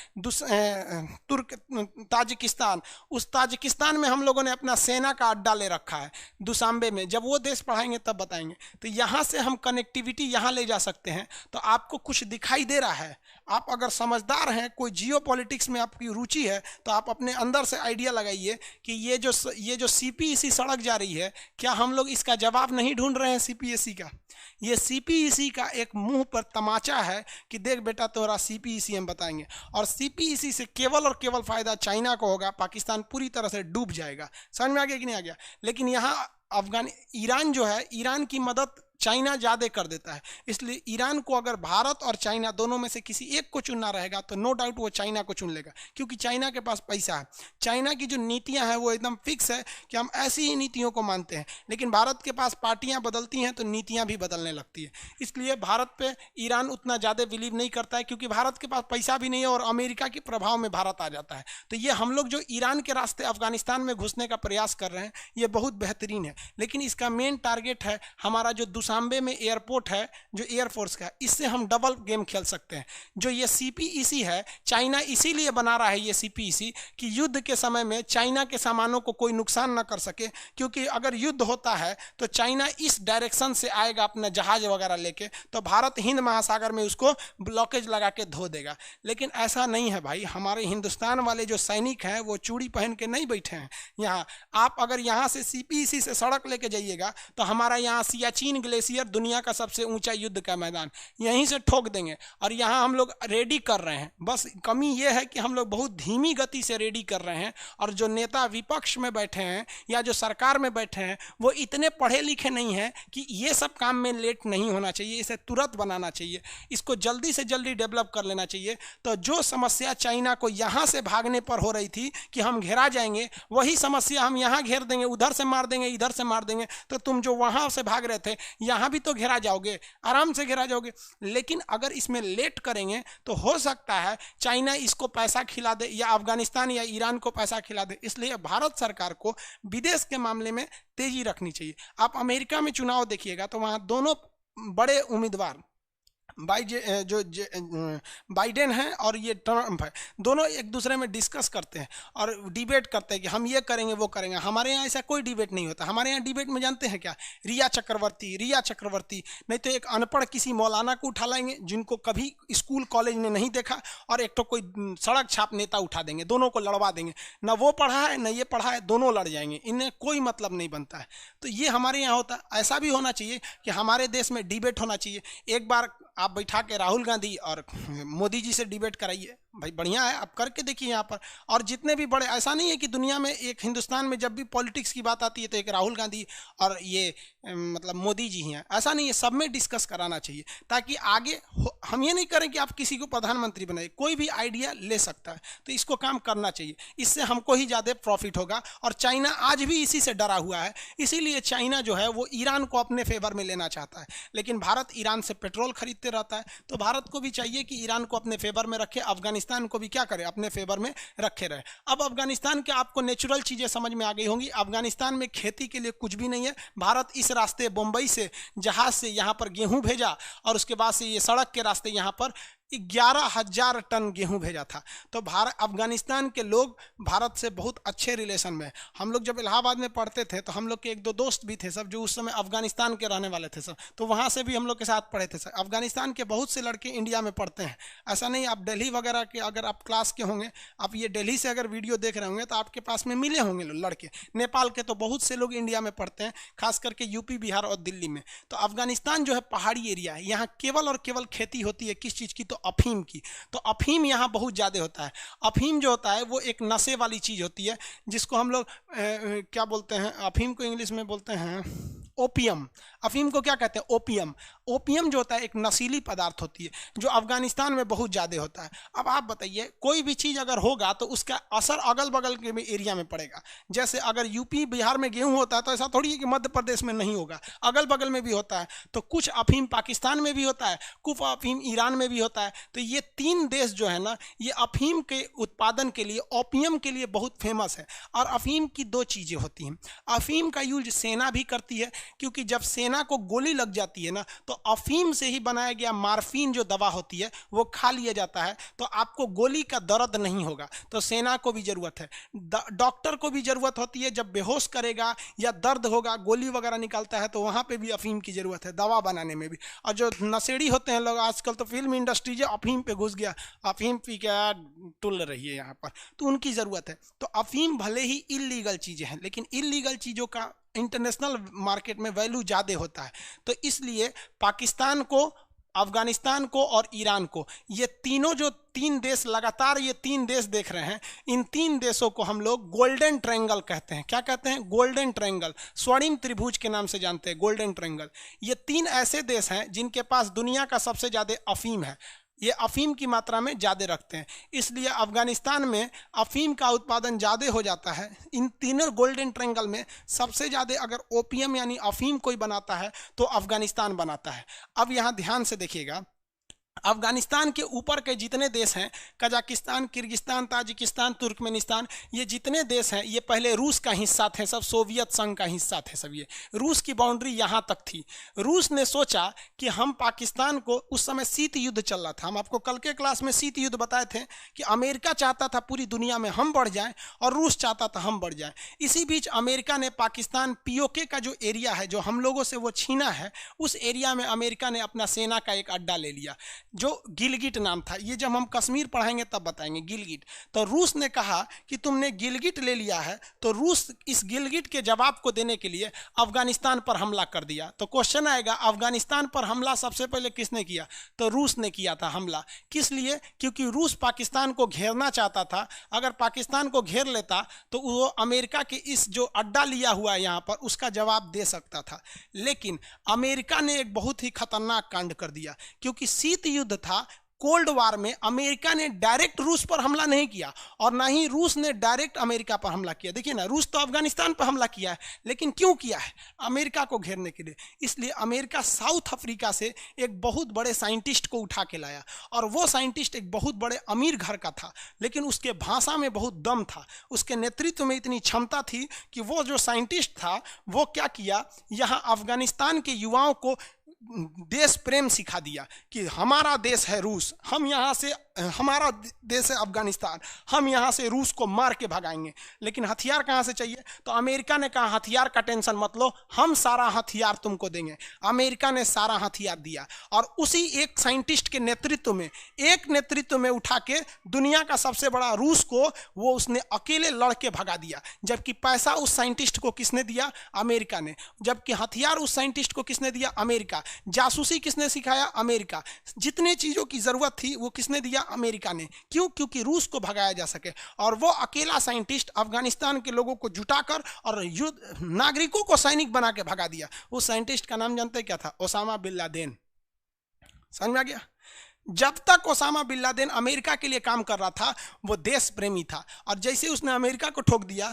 ताजिकिस्तान। उस ताजिकिस्तान में हम लोगों ने अपना सेना का अड्डा ले रखा है दुशांबे में, जब वो देश पढ़ाएंगे तब बताएंगे। तो यहाँ से हम कनेक्टिविटी यहाँ ले जा सकते हैं। तो आपको कुछ दिखाई दे रहा है, आप अगर समझदार हैं, कोई जियो पॉलिटिक्स में आपकी रुचि है तो आप अपने अंदर से आइडिया लगाइए कि ये जो CPEC सड़क जा रही है, क्या हम लोग इसका जवाब नहीं ढूंढ रहे हैं CPSC का? ये CPEC का एक मुंह पर तमाचा है कि देख बेटा तोरा CPEC हम बताएंगे, और CPEC से केवल और केवल फायदा चाइना को होगा, पाकिस्तान पूरी तरह से डूब जाएगा। समझ में आ गया कि नहीं आ गया? लेकिन यहाँ ईरान जो है, ईरान की मदद चाइना ज़्यादा कर देता है। इसलिए ईरान को अगर भारत और चाइना दोनों में से किसी एक को चुनना रहेगा तो नो डाउट वो चाइना को चुन लेगा, क्योंकि चाइना के पास पैसा है। चाइना की जो नीतियां हैं वो एकदम फिक्स है कि हम ऐसी ही नीतियों को मानते हैं, लेकिन भारत के पास पार्टियां बदलती हैं तो नीतियां भी बदलने लगती है। इसलिए भारत पे ईरान उतना ज़्यादा बिलीव नहीं करता है, क्योंकि भारत के पास पैसा भी नहीं है और अमेरिका के प्रभाव में भारत आ जाता है। तो ये हम लोग जो ईरान के रास्ते अफगानिस्तान में घुसने का प्रयास कर रहे हैं ये बहुत बेहतरीन है, लेकिन इसका मेन टारगेट है हमारा जो दुशांबे में एयरपोर्ट है जो एयरफोर्स का, इससे हम डबल गेम खेल सकते हैं। जो ये CPEC है, चाइना इसीलिए बना रहा है ये CPEC कि युद्ध के समय में चाइना के सामानों को कोई नुकसान ना कर सके, क्योंकि अगर युद्ध होता है तो चाइना इस डायरेक्शन से आएगा अपना जहाज वगैरह लेके, तो भारत हिंद महासागर में उसको ब्लॉकेज लगा के धो देगा। लेकिन ऐसा नहीं है भाई, हमारे हिंदुस्तान वाले जो सैनिक हैं वो चूड़ी पहन के नहीं बैठे हैं यहाँ। आप अगर यहाँ से CPEC से सड़क लेके जाइएगा तो हमारा यहाँ सियाचिन ग्लेशियर दुनिया का सबसे ऊंचा युद्ध का मैदान, यहीं से ठोक देंगे। और यहाँ हम लोग रेडी कर रहे हैं, बस कमी ये है कि हम लोग बहुत धीमी गति से रेडी कर रहे हैं। और जो नेता विपक्ष में बैठे हैं या जो सरकार में बैठे हैं वो इतने पढ़े लिखे नहीं हैं कि ये सब काम में लेट नहीं होना चाहिए, इसे तुरंत बनाना चाहिए, इसको जल्दी से जल्दी डेवलप कर लेना चाहिए। तो जो समस्या चाइना को यहाँ से भागने पर हो रही थी कि हम घेरा जाएंगे, वही समस्या हम यहाँ घेर देंगे, उधर से मार देंगे, इधर से मार देंगे, तो तुम जो वहाँ से भाग रहे थे यहाँ भी तो घेरा जाओगे, आराम से घेरा जाओगे। लेकिन अगर इसमें लेट करेंगे तो हो सकता है चाइना इसको पैसा खिला दे या अफगानिस्तान या ईरान को पैसा खिला दे। इसलिए भारत सरकार को विदेश के मामले में तेजी रखनी चाहिए। आप अमेरिका में चुनाव देखिएगा तो वहाँ दोनों बड़े उम्मीदवार बाइडेन है और ये ट्रम्प है, दोनों एक दूसरे में डिस्कस करते हैं और डिबेट करते हैं कि हम ये करेंगे वो करेंगे। हमारे यहाँ ऐसा कोई डिबेट नहीं होता। हमारे यहाँ डिबेट में जानते हैं क्या, रिया चक्रवर्ती, नहीं तो एक अनपढ़ किसी मौलाना को उठा लाएंगे जिनको कभी स्कूल कॉलेज ने नहीं देखा, और एक तो कोई सड़क छाप नेता उठा देंगे, दोनों को लड़वा देंगे। ना वो पढ़ा है ना ये पढ़ा है, दोनों लड़ जाएंगे, इन्हें कोई मतलब नहीं बनता है। तो ये हमारे यहाँ होता है। ऐसा भी होना चाहिए कि हमारे देश में डिबेट होना चाहिए। एक बार आप बैठा के राहुल गांधी और मोदी जी से डिबेट कराइए, भाई बढ़िया है, आप करके देखिए यहाँ पर। और जितने भी बड़े, ऐसा नहीं है कि दुनिया में एक हिंदुस्तान में जब भी पॉलिटिक्स की बात आती है तो एक राहुल गांधी और ये मतलब मोदी जी हैं, ऐसा नहीं है, सब में डिस्कस कराना चाहिए ताकि आगे हम ये नहीं करें कि आप किसी को प्रधानमंत्री बनाइए, कोई भी आइडिया ले सकता है, तो इसको काम करना चाहिए, इससे हमको ही ज़्यादा प्रॉफिट होगा। और चाइना आज भी इसी से डरा हुआ है, इसीलिए चाइना जो है वो ईरान को अपने फेवर में लेना चाहता है। लेकिन भारत ईरान से पेट्रोल खरीदते रहता है, तो भारत को भी चाहिए कि ईरान को अपने फेवर में रखे, अफगानिस्तान को भी क्या करे, अपने फेवर में रखे रहे। अब अफगानिस्तान के आपको नेचुरल चीज़ें समझ में आ गई होंगी। अफगानिस्तान में खेती के लिए कुछ भी नहीं है। भारत इस रास्ते बम्बई से जहाज से यहाँ पर गेहूं भेजा और उसके बाद से ये सड़क के रास्ते यहाँ पर 11,000 टन गेहूं भेजा था। तो भारत अफगानिस्तान के लोग भारत से बहुत अच्छे रिलेशन में। हम लोग जब इलाहाबाद में पढ़ते थे तो हम लोग के एक दो दोस्त भी थे सब जो उस समय अफगानिस्तान के रहने वाले थे सब, तो वहाँ से भी हम लोग के साथ पढ़े थे सब। अफगानिस्तान के बहुत से लड़के इंडिया में पढ़ते हैं, ऐसा नहीं। आप दिल्ली वगैरह के अगर आप क्लास के होंगे, आप ये दिल्ली से अगर वीडियो देख रहे होंगे तो आपके पास में मिले होंगे लड़के। नेपाल के तो बहुत से लोग इंडिया में पढ़ते हैं, खास करके यूपी, बिहार और दिल्ली में। तो अफगानिस्तान जो है पहाड़ी एरिया है, यहाँ केवल और केवल खेती होती है, किस चीज़ की, तो अफीम की। तो अफीम यहाँ बहुत ज़्यादा होता है। अफीम जो होता है वो एक नशे वाली चीज़ होती है, जिसको हम लोग क्या बोलते हैं, अफीम को इंग्लिश में बोलते हैं ओपियम। अफीम को क्या कहते हैं, ओपियम। ओपियम जो होता है एक नशीली पदार्थ होती है जो अफगानिस्तान में बहुत ज़्यादा होता है। अब आप बताइए, कोई भी चीज़ अगर होगा तो उसका असर अगल बगल के एरिया में पड़ेगा। जैसे अगर यूपी बिहार में गेहूं होता है तो ऐसा थोड़ी है कि मध्य प्रदेश में नहीं होगा, अगल बगल में भी होता है। तो कुछ अफीम पाकिस्तान में भी होता है, कुछ अफीम ईरान में भी होता है। तो ये 3 देश जो है ना, ये अफीम के उत्पादन के लिए, ओपियम के लिए बहुत फेमस है। और अफीम की 2 चीज़ें होती हैं। अफीम का यूज सेना भी करती है, क्योंकि जब सेना को गोली लग जाती है ना, तो अफीम से ही बनाया गया मार्फिन जो दवा होती है वो खा लिया जाता है, तो आपको गोली का दर्द नहीं होगा। तो सेना को भी ज़रूरत है, डॉक्टर को भी ज़रूरत होती है। जब बेहोश करेगा या दर्द होगा, गोली वगैरह निकालता है, तो वहाँ पे भी अफीम की ज़रूरत है, दवा बनाने में भी। और जो नशेड़ी होते हैं लोग, आजकल तो फिल्म इंडस्ट्री जो अफीम पे घुस गया, अफीम पी के टुल रही है यहाँ पर, तो उनकी ज़रूरत है। तो अफीम भले ही इलीगल चीज़ें हैं, लेकिन इलीगल चीज़ों का इंटरनेशनल मार्केट में वैल्यू ज़्यादा होता है। तो इसलिए पाकिस्तान को अफगानिस्तान को और ईरान को। ये तीनों जो तीन देश लगातार ये तीन देश देख रहे हैं, इन तीन देशों को हम लोग गोल्डन ट्रायंगल कहते हैं। क्या कहते हैं? गोल्डन ट्रायंगल, स्वर्णिम त्रिभुज के नाम से जानते हैं, गोल्डन ट्रायंगल। ये तीन ऐसे देश हैं जिनके पास दुनिया का सबसे ज़्यादा अफीम है। ये अफीम की मात्रा में ज़्यादा रखते हैं, इसलिए अफगानिस्तान में अफीम का उत्पादन ज़्यादा हो जाता है। इन तीनों गोल्डन ट्रायंगल में सबसे ज़्यादा अगर ओपीएम यानी अफीम कोई बनाता है तो अफगानिस्तान बनाता है। अब यहाँ ध्यान से देखिएगा, अफगानिस्तान के ऊपर के जितने देश हैं, कजाकिस्तान, किर्गिस्तान, ताजिकिस्तान, तुर्कमेनिस्तान, ये जितने देश हैं ये पहले रूस का हिस्सा थे, सब सोवियत संघ का हिस्सा थे सब। ये रूस की बाउंड्री यहाँ तक थी। रूस ने सोचा कि हम पाकिस्तान को, उस समय शीत युद्ध चल रहा था, हम आपको कल के क्लास में शीत युद्ध बताए थे कि अमेरिका चाहता था पूरी दुनिया में हम बढ़ जाएं और रूस चाहता था हम बढ़ जाएं। इसी बीच अमेरिका ने पाकिस्तान, पीओके का जो एरिया है जो हम लोगों से वो छीना है, उस एरिया में अमेरिका ने अपना सेना का एक अड्डा ले लिया जो गिलगिट नाम था। ये जब हम कश्मीर पढ़ाएंगे तब बताएंगे गिलगिट। तो रूस ने कहा कि तुमने गिलगिट ले लिया है, तो रूस इस गिलगिट के जवाब को देने के लिए अफगानिस्तान पर हमला कर दिया। तो क्वेश्चन आएगा, अफगानिस्तान पर हमला सबसे पहले किसने किया? तो रूस ने किया था हमला। किस लिए? क्योंकि रूस पाकिस्तान को घेरना चाहता था। अगर पाकिस्तान को घेर लेता तो वो अमेरिका के इस जो अड्डा लिया हुआ है यहाँ पर, उसका जवाब दे सकता था। लेकिन अमेरिका ने एक बहुत ही खतरनाक कांड कर दिया, क्योंकि शीत युद्ध था, कोल्ड वार में अमेरिका ने डायरेक्ट रूस पर हमला नहीं किया और ना ही रूस ने डायरेक्ट अमेरिका पर हमला किया। देखिए ना, रूस तो अफगानिस्तान पर हमला किया है, लेकिन क्यों किया है? अमेरिका को घेरने के लिए। इसलिए अमेरिका साउथ अफ्रीका से एक बहुत बड़े साइंटिस्ट को उठा के लाया, और वो साइंटिस्ट एक बहुत बड़े अमीर घर का था, लेकिन उसके भाषा में बहुत दम था, उसके नेतृत्व में इतनी क्षमता थी कि वो जो साइंटिस्ट था वो क्या किया, यहाँ अफगानिस्तान के युवाओं को देश प्रेम सिखा दिया कि हमारा देश है रूस, हम यहाँ से, हमारा देश है अफगानिस्तान, हम यहाँ से रूस को मार के भगाएंगे। लेकिन हथियार कहाँ से चाहिए? तो अमेरिका ने कहा हथियार का टेंशन मत लो, हम सारा हथियार तुमको देंगे। अमेरिका ने सारा हथियार दिया और उसी एक साइंटिस्ट के नेतृत्व में उठा के दुनिया का सबसे बड़ा रूस को वो उसने अकेले लड़के भगा दिया। जबकि पैसा उस साइंटिस्ट को किसने दिया? अमेरिका ने। जबकि हथियार उस साइंटिस्ट को किसने दिया? अमेरिका। जासूसी किसने सिखाया? अमेरिका। जितने चीजों की जरूरत थी वो किसने दिया? अमेरिका ने। क्यों? क्योंकि रूस को भगाया जा सके। और वो अकेला साइंटिस्ट अफगानिस्तान के लोगों को जुटाकर और युद्ध नागरिकों को सैनिक बना के भगा दिया। उस साइंटिस्ट का नाम जानते क्या था? Osama bin Laden. समझ में आ गया? जब तक ओसामा बिन लादेन अमेरिका के लिए काम कर रहा था वो देश प्रेमी था, और जैसे उसने अमेरिका को ठोक दिया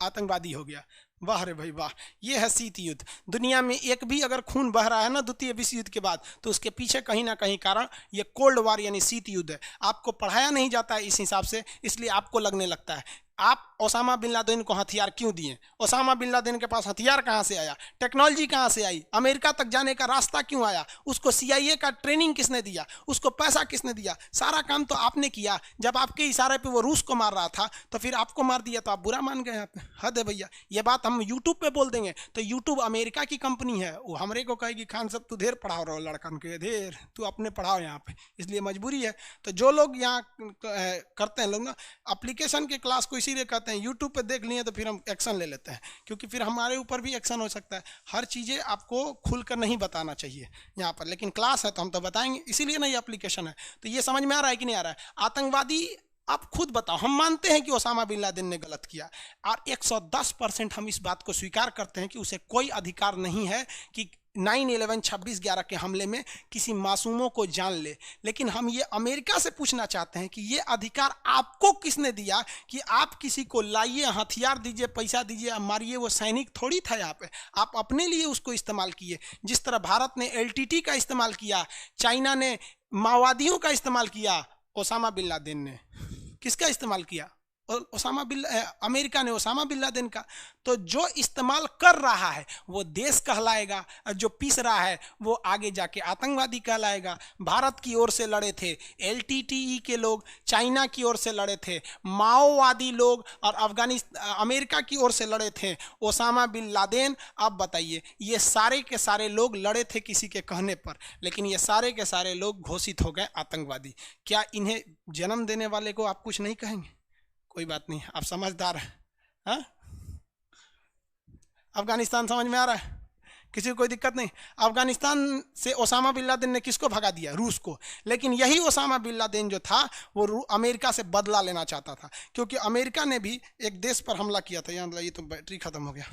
आतंकवादी हो गया। वाह रे भाई वाह, ये है शीत युद्ध। दुनिया में एक भी अगर खून बह रहा है ना द्वितीय विश्व युद्ध के बाद, तो उसके पीछे कहीं ना कहीं कारण ये कोल्ड वार यानी शीत युद्ध है। आपको पढ़ाया नहीं जाता है इस हिसाब से, इसलिए आपको लगने लगता है। आप ओसामा बिन लादेन को हथियार क्यों दिए? ओसामा बिन लादेन के पास हथियार कहाँ से आया? टेक्नोलॉजी कहाँ से आई? अमेरिका तक जाने का रास्ता क्यों आया? उसको सीआईए का ट्रेनिंग किसने दिया? उसको पैसा किसने दिया? सारा काम तो आपने किया। जब आपके इशारे पे वो रूस को मार रहा था तो फिर आपको मार दिया तो आप बुरा मान गए। आप हद है भैया। ये बात हम यूट्यूब पे बोल देंगे तो यूट्यूब अमेरिका की कंपनी है, वो हमरे को कहेगी खान साहब तू ढेर पढ़ाओ रहो लड़कन के, ढेर तू अपने पढ़ाओ यहाँ पे, इसलिए मजबूरी है। तो जो लोग यहाँ करते हैं लोग ना एप्लीकेशन के क्लास को इसीलिए कहते हैं यूट्यूब पे देख लिए तो फिर हम एक्शन ले लेते हैं, क्योंकि फिर हमारे ऊपर भी एक्शन हो सकता है। हर चीज़ें आपको खुलकर नहीं बताना चाहिए यहाँ पर, लेकिन क्लास है तो हम तो बताएंगे, इसीलिए ना ये एप्लीकेशन है। तो ये समझ में आ रहा है कि नहीं आ रहा है? आतंकवादी आप खुद बताओ। हम मानते हैं कि ओसामा बिन लादेन ने गलत किया और 110% हम इस बात को स्वीकार करते हैं कि उसे कोई अधिकार नहीं है कि 9/11 26/11 के हमले में किसी मासूमों को जान ले। लेकिन हम ये अमेरिका से पूछना चाहते हैं कि ये अधिकार आपको किसने दिया कि आप किसी को लाइए, हथियार दीजिए, पैसा दीजिए, मारिए? वो सैनिक थोड़ी था यहाँ पे, आप अपने लिए उसको इस्तेमाल किए। जिस तरह भारत ने एलटीटी का इस्तेमाल किया, चाइना ने माओवादियों का इस्तेमाल किया, ओसामा बिन लादेन ने किसका इस्तेमाल किया? अमेरिका ने ओसामा बिन लादेन का। तो जो इस्तेमाल कर रहा है वो देश कहलाएगा, और जो पीस रहा है वो आगे जाके आतंकवादी कहलाएगा। भारत की ओर से लड़े थे एलटीटीई के लोग, चाइना की ओर से लड़े थे माओवादी लोग, और अमेरिका की ओर से लड़े थे ओसामा बिन लादेन। अब बताइए, ये सारे के सारे लोग लड़े थे किसी के कहने पर, लेकिन ये सारे के सारे लोग घोषित हो गए आतंकवादी। क्या इन्हें जन्म देने वाले को आप कुछ नहीं कहेंगे? कोई बात नहीं, आप समझदार हैं। हाँ, अफगानिस्तान समझ में आ रहा है? किसी को कोई दिक्कत नहीं। अफगानिस्तान से ओसामा बिन लादेन ने किसको भगा दिया? रूस को। लेकिन यही ओसामा बिन लादेन जो था वो अमेरिका से बदला लेना चाहता था, क्योंकि अमेरिका ने भी एक देश पर हमला किया था। यहाँ ये तो बैटरी खत्म हो गया।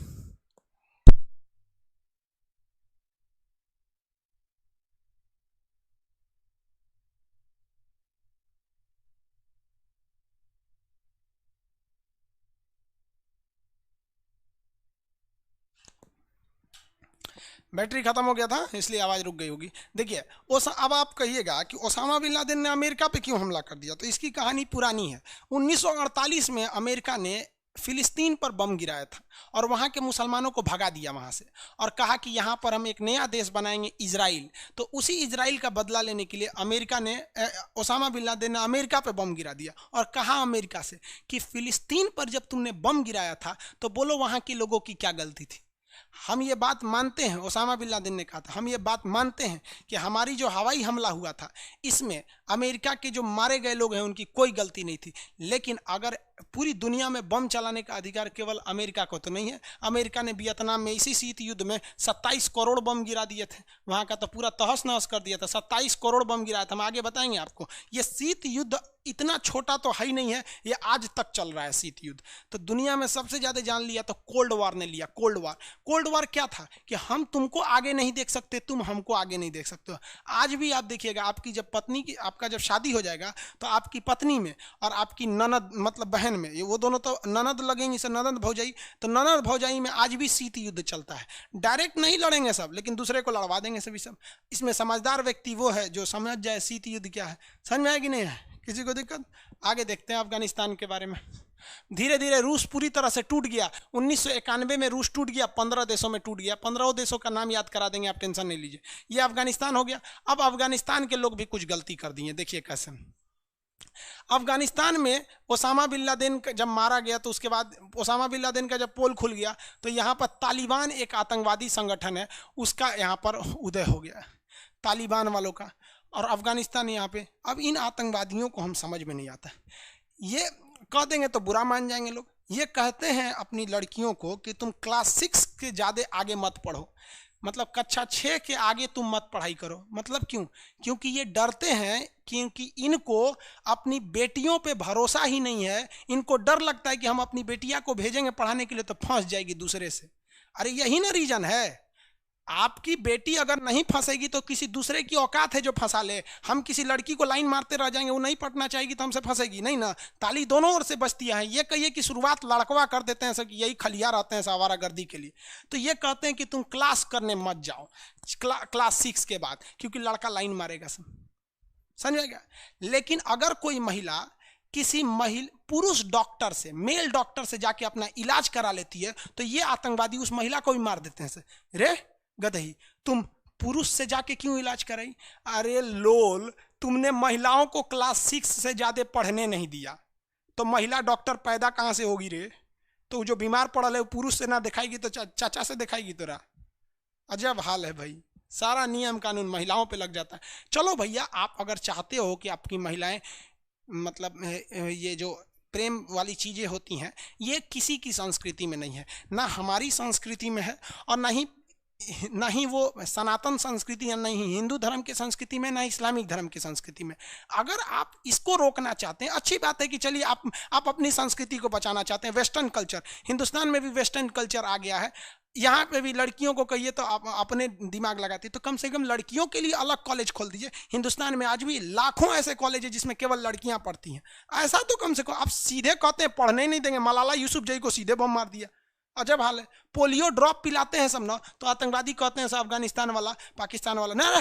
बैटरी खत्म हो गया था इसलिए आवाज़ रुक गई होगी। देखिए अब आप कहिएगा कि ओसामा बिन लादेन ने अमेरिका पे क्यों हमला कर दिया, तो इसकी कहानी पुरानी है। 1948 में अमेरिका ने फिलिस्तीन पर बम गिराया था और वहाँ के मुसलमानों को भगा दिया वहाँ से, और कहा कि यहाँ पर हम एक नया देश बनाएंगे, इजराइल। तो उसी इजराइल का बदला लेने के लिए अमेरिका ने ओसामा बिन लादेन ने अमेरिका पे बम गिरा दिया और कहा अमेरिका से कि फिलिस्तीन पर जब तुमने बम गिराया था तो बोलो वहाँ के लोगों की क्या गलती थी। हम ये बात मानते हैं, ओसामा बिन लादेन ने कहा था, हम ये बात मानते हैं कि हमारी जो हवाई हमला हुआ था इसमें अमेरिका के जो मारे गए लोग हैं उनकी कोई गलती नहीं थी। लेकिन अगर पूरी दुनिया में बम चलाने का अधिकार केवल अमेरिका को तो नहीं है। अमेरिका ने वियतनाम में इसी शीत युद्ध में 27 करोड़ बम गिरा दिए थे, वहाँ का तो पूरा तहस नहस कर दिया था। 27 करोड़ बम गिराया था, हम आगे बताएंगे आपको। ये शीत युद्ध इतना छोटा तो है ही नहीं है, ये आज तक चल रहा है शीत युद्ध। तो दुनिया में सबसे ज़्यादा जान लिया तो कोल्ड वार ने लिया। कोल्ड वार, कोल्ड वार क्या था कि हम तुमको आगे नहीं देख सकते, तुम हमको आगे नहीं देख सकते हो। आज भी आप देखिएगा, आपकी जब पत्नी की, आपका जब शादी हो जाएगा तो आपकी पत्नी में और आपकी ननद मतलब बहन में, ये वो दोनों तो ननद लगेंगी, से ननद भौजाई, तो ननद भौजाई में आज भी शीत युद्ध चलता है। डायरेक्ट नहीं लड़ेंगे सब, लेकिन दूसरे को लड़वा देंगे सभी सब। इसमें समझदार व्यक्ति वो है जो समझ जाए शीत युद्ध क्या है। समझ में आएगी नहीं है किसी को दिक्कत? आगे देखते हैं अफगानिस्तान के बारे में। धीरे धीरे रूस पूरी तरह से टूट गया। 1991 में रूस टूट गया, 15 देशों में टूट गया। 15 देशों का नाम याद करा देंगे, आप टेंशन नहीं लीजिए। ये अफगानिस्तान हो गया। अब अफगानिस्तान के लोग भी कुछ गलती कर दिए, देखिए कैसे। अफगानिस्तान में ओसामा बिन लादेन जब मारा गया तो उसके बाद ओसामा बिन लादेन का जब पोल खुल गया तो यहाँ पर तालिबान एक आतंकवादी संगठन है, उसका यहाँ पर उदय हो गया, तालिबान वालों का। और अफगानिस्तान यहाँ पे, अब इन आतंकवादियों को हम समझ में नहीं आता। ये कह देंगे तो बुरा मान जाएंगे लोग। ये कहते हैं अपनी लड़कियों को कि तुम क्लास 6 के ज़्यादा आगे मत पढ़ो, मतलब कक्षा 6 के आगे तुम मत पढ़ाई करो। मतलब क्यों? क्योंकि ये डरते हैं, क्योंकि इनको अपनी बेटियों पे भरोसा ही नहीं है। इनको डर लगता है कि हम अपनी बेटियां को भेजेंगे पढ़ाने के लिए तो फंस जाएगी दूसरे से। अरे यही ना रीजन है। आपकी बेटी अगर नहीं फंसेगी तो किसी दूसरे की औकात है जो फंसा ले। हम किसी लड़की को लाइन मारते रह जाएंगे, वो नहीं पढ़ना चाहेगी तो हमसे फंसेगी नहीं ना। ताली दोनों ओर से बजती है। ये कहिए कि शुरुआत लड़कवा कर देते हैं सब, यही खलिया रहते हैं आवारागर्दी के लिए। तो ये कहते हैं कि तुम क्लास करने मत जाओ क्लास 6 के बाद, क्योंकि लड़का लाइन मारेगा सब। समझेगा? लेकिन अगर कोई महिला किसी पुरुष डॉक्टर से, मेल डॉक्टर से जाके अपना इलाज करा लेती है तो ये आतंकवादी उस महिला को भी मार देते हैं। रे गदही, तुम पुरुष से जाके क्यों इलाज कराई? अरे लोल, तुमने महिलाओं को क्लास 6 से ज्यादा पढ़ने नहीं दिया तो महिला डॉक्टर पैदा कहां से होगी रे? तो जो बीमार पड़ल है वो पुरुष से ना दिखाएगी तो चाचा से दिखाएगी तोरा। अजब हाल है भाई, सारा नियम कानून महिलाओं पे लग जाता है। चलो भैया, आप अगर चाहते हो कि आपकी महिलाएं, मतलब ये जो प्रेम वाली चीज़ें होती हैं, ये किसी की संस्कृति में नहीं है, ना हमारी संस्कृति में है, और ना ही वो सनातन संस्कृति है, नहीं हिंदू धर्म की संस्कृति में, ना इस्लामिक धर्म की संस्कृति में। अगर आप इसको रोकना चाहते हैं, अच्छी बात है कि चलिए आप अपनी संस्कृति को बचाना चाहते हैं। वेस्टर्न कल्चर, हिंदुस्तान में भी वेस्टर्न कल्चर आ गया है। यहाँ पे भी लड़कियों को कहिए तो आप अपने दिमाग लगाते, तो कम से कम लड़कियों के लिए अलग कॉलेज खोल दीजिए। हिंदुस्तान में आज भी लाखों ऐसे कॉलेज है जिसमें केवल लड़कियां पढ़ती हैं। ऐसा तो कम से कम आप सीधे कहते हैं पढ़ने ही नहीं देंगे। मलाला यूसुफजई को सीधे बम मार दिया, अजब हाल है। पोलियो ड्रॉप पिलाते हैं सब ना, तो आतंकवादी कहते हैं सब अफगानिस्तान वाला, पाकिस्तान वाला, ना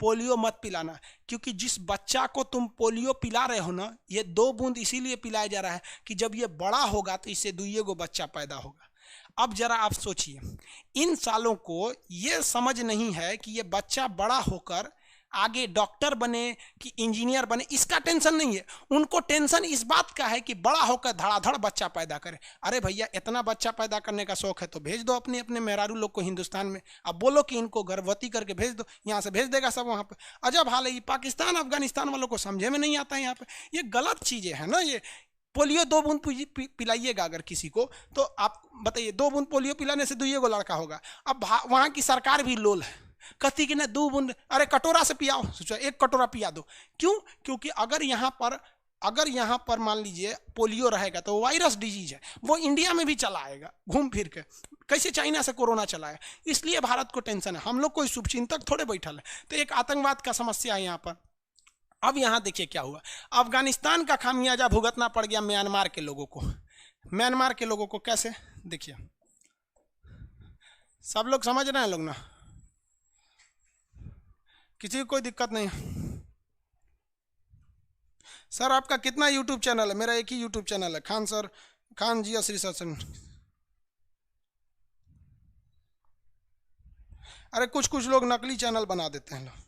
पोलियो मत पिलाना, क्योंकि जिस बच्चा को तुम पोलियो पिला रहे हो ना, ये 2 बूंद इसीलिए पिलाया जा रहा है कि जब ये बड़ा होगा तो इससे 2 गो बच्चा पैदा होगा। अब जरा आप सोचिए, इन सालों को ये समझ नहीं है कि ये बच्चा बड़ा होकर आगे डॉक्टर बने कि इंजीनियर बने, इसका टेंशन नहीं है। उनको टेंशन इस बात का है कि बड़ा होकर धड़ाधड़ बच्चा पैदा करे। अरे भैया, इतना बच्चा पैदा करने का शौक है तो भेज दो अपने अपने मेहरारू लोग को हिंदुस्तान में। अब बोलो कि इनको गर्भवती करके भेज दो, यहाँ से भेज देगा सब वहाँ पे। अजब हाल है। ये पाकिस्तान अफगानिस्तान वालों को समझे में नहीं आता है यहाँ पे। ये गलत चीज़ें हैं ना। ये पोलियो 2 बूंद पिलाइएगा अगर किसी को, तो आप बताइए 2 बूंद पोलियो पिलाने से 2 गो लड़का होगा। अब वहाँ की सरकार भी लोल है, कहती कि ना 2 बूंद, अरे कटोरा से पियाओ, सोचो 1 कटोरा पिया दो। क्यों? क्योंकि अगर यहाँ पर मान लीजिए पोलियो रहेगा तो वायरस डिजीज है, वो इंडिया में भी चला आएगा घूम फिर के, कैसे चाइना से कोरोना चला है। इसलिए भारत को टेंशन है, हम लोग कोई शुभचिंतक थोड़े बैठल है। तो एक आतंकवाद का समस्या है यहाँ पर। अब यहाँ देखिए क्या हुआ, अफगानिस्तान का खामियाजा भुगतना पड़ गया म्यांमार के लोगों को। म्यांमार के लोगों को कैसे, देखिए सब लोग समझ रहे हैं लोग ना, किसी को कोई दिक्कत नहीं। सर आपका कितना यूट्यूब चैनल है? मेरा एक ही यूट्यूब चैनल है, खान सर, खान जी रिसर्च सेंटर। अरे कुछ लोग नकली चैनल बना देते हैं लोग,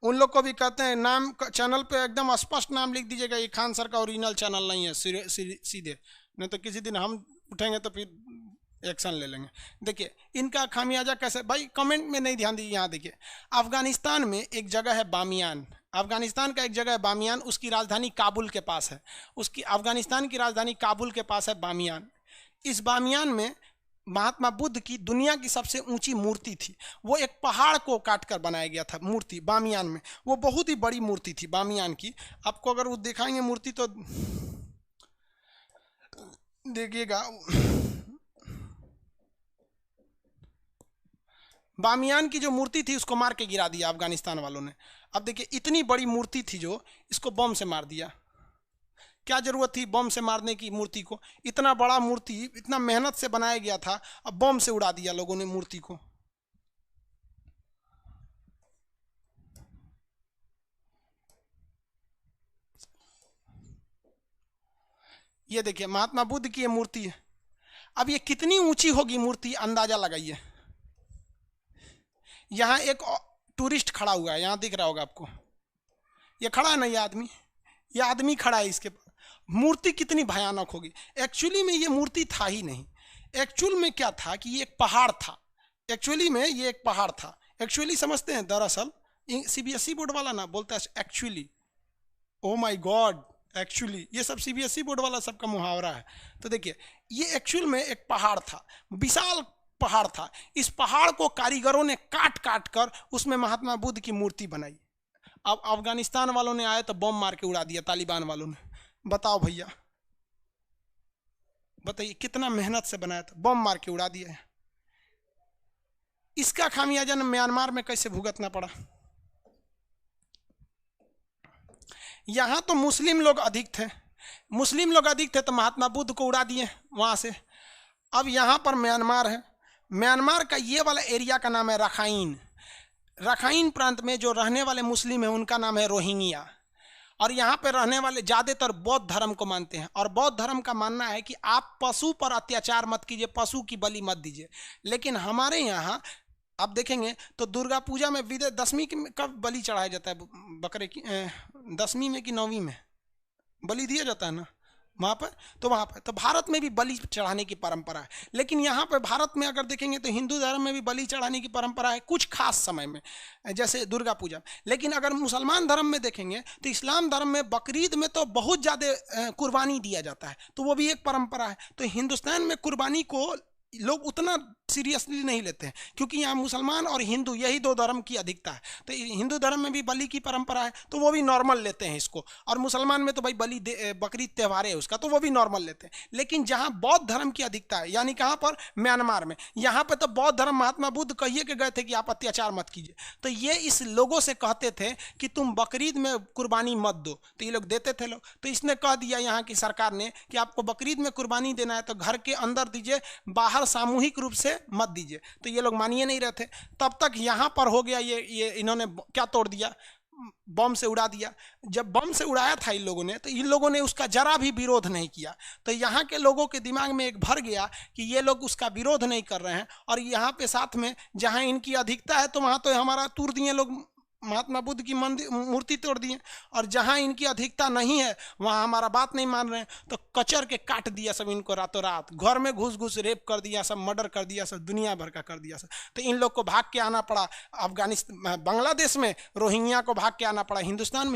उन लोग को भी कहते हैं नाम चैनल पे एकदम स्पष्ट नाम लिख दीजिएगा, ये खान सर का ओरिजिनल चैनल नहीं है, सीधे, नहीं तो किसी दिन हम उठेंगे तो फिर एक्शन ले लेंगे। देखिए इनका खामियाजा कैसे, भाई कमेंट में नहीं ध्यान दीजिए। यहाँ देखिए अफगानिस्तान में एक जगह है बामियान, अफगानिस्तान का एक जगह है बामियान, उसकी राजधानी काबुल के पास है, उसकी अफगानिस्तान की राजधानी काबुल के पास है बामियान। इस बामियान में महात्मा बुद्ध की दुनिया की सबसे ऊंची मूर्ति थी, वो एक पहाड़ को काटकर बनाया गया था मूर्ति बामियान में, वो बहुत ही बड़ी मूर्ति थी बामियान की। आपको अगर वो दिखाएंगे मूर्ति तो देखिएगा, बामियान की जो मूर्ति थी उसको मार के गिरा दिया अफगानिस्तान वालों ने। अब देखिए इतनी बड़ी मूर्ति थी जो, इसको बम से मार दिया। क्या जरूरत थी बम से मारने की मूर्ति को? इतना बड़ा मूर्ति इतना मेहनत से बनाया गया था, अब बम से उड़ा दिया लोगों ने मूर्ति को। ये देखिए महात्मा बुद्ध की ये मूर्ति है। अब ये कितनी ऊंची होगी मूर्ति, अंदाजा लगाइए। यहाँ एक टूरिस्ट खड़ा हुआ है, यहाँ दिख रहा होगा आपको, ये खड़ा है ना, ये आदमी खड़ा है, इसके पास मूर्ति कितनी भयानक होगी। एक्चुअली में ये मूर्ति था ही नहीं, एक्चुअल में क्या था कि ये एक पहाड़ था, एक्चुअली में ये एक पहाड़ था। एक्चुअली समझते हैं, दरअसल सीबीएसई बोर्ड वाला ना बोलता है actually, oh my God, actually ये सब सीबीएसई बोर्ड वाला सबका मुहावरा है। तो देखिए ये एक्चुअल में एक पहाड़ था, विशाल पहाड़ था। इस पहाड़ को कारीगरों ने काट काट कर उसमें महात्मा बुद्ध की मूर्ति बनाई। अब अफगानिस्तान वालों ने आए तो बम मार के उड़ा दिया, तालिबान वालों ने। बताओ भैया, बताइए कितना मेहनत से बनाया था, बम मार के उड़ा दिया। इसका खामियाजा म्यांमार में कैसे भुगतना पड़ा। यहां तो मुस्लिम लोग अधिक थे, तो महात्मा बुद्ध को उड़ा दिए वहां से। अब यहां पर म्यांमार है, म्यांमार का ये वाला एरिया का नाम है रखाइन प्रांत में जो रहने वाले मुस्लिम हैं उनका नाम है रोहिंग्या। और यहाँ पे रहने वाले ज़्यादातर बौद्ध धर्म को मानते हैं, और बौद्ध धर्म का मानना है कि आप पशु पर अत्याचार मत कीजिए, पशु की बलि मत दीजिए। लेकिन हमारे यहाँ आप देखेंगे तो दुर्गा पूजा में दशमी कब बलि चढ़ाया जाता है, बकरे की 10वीं में कि 9वीं में बलि दिया जाता है ना वहाँ पर। तो वहाँ पर तो भारत में भी बलि चढ़ाने की परंपरा है। लेकिन यहाँ पर भारत में अगर देखेंगे तो हिंदू धर्म में भी बलि चढ़ाने की परंपरा है कुछ खास समय में, जैसे दुर्गा पूजा। लेकिन अगर मुसलमान धर्म में देखेंगे तो इस्लाम धर्म में बकरीद में तो बहुत ज़्यादा कुर्बानी दिया जाता है, तो वो भी एक परंपरा है। तो हिंदुस्तान में कुर्बानी को लोग उतना सीरियसली नहीं लेते हैं, क्योंकि यहाँ मुसलमान और हिंदू यही 2 धर्म की अधिकता है। तो हिंदू धर्म में भी बलि की परंपरा है, तो वो भी नॉर्मल लेते हैं इसको। और मुसलमान में तो भाई बकरीद त्यौहार है उसका, तो वो भी नॉर्मल लेते हैं। लेकिन जहाँ बौद्ध धर्म की अधिकता है, यानी कहाँ पर, म्यांमार में, यहाँ पर तो बौद्ध धर्म महात्मा बुद्ध कहिए के गए थे कि आप अत्याचार मत कीजिए। तो ये इस लोगों से कहते थे कि तुम बकरीद में कुर्बानी मत दो, तो ये लोग देते थे लोग। तो इसने कह दिया यहाँ की सरकार ने कि आपको बकरीद में कुर्बानी देना है तो घर के अंदर दीजिए, बाहर सामूहिक रूप से मत दीजिए। तो ये लोग मानिए नहीं रहे थे। तब तक यहाँ पर हो गया ये इन्होंने क्या तोड़ दिया, बम से उड़ा दिया। जब बम से उड़ाया था इन लोगों ने, तो इन लोगों ने उसका जरा भी विरोध नहीं किया। तो यहाँ के लोगों के दिमाग में एक भर गया कि ये लोग उसका विरोध नहीं कर रहे हैं, और यहाँ पे साथ में जहाँ इनकी अधिकता है तो वहाँ तो हमारा तूर दिए लोग महात्मा बुद्ध की मंदिर मूर्ति तोड़ दिए, और जहां इनकी अधिकता नहीं है वहां हमारा बात नहीं मान रहे हैं तो कचर के काट दिया सब इनको, रातों रात घर में घुस घुस रेप कर दिया, सब मर्डर कर दिया, सब दुनिया भर का कर दिया सब। तो इन लोग को भाग के आना पड़ा अफगानिस्तान, बांग्लादेश में रोहिंग्या को भाग के आना पड़ा, हिंदुस्तान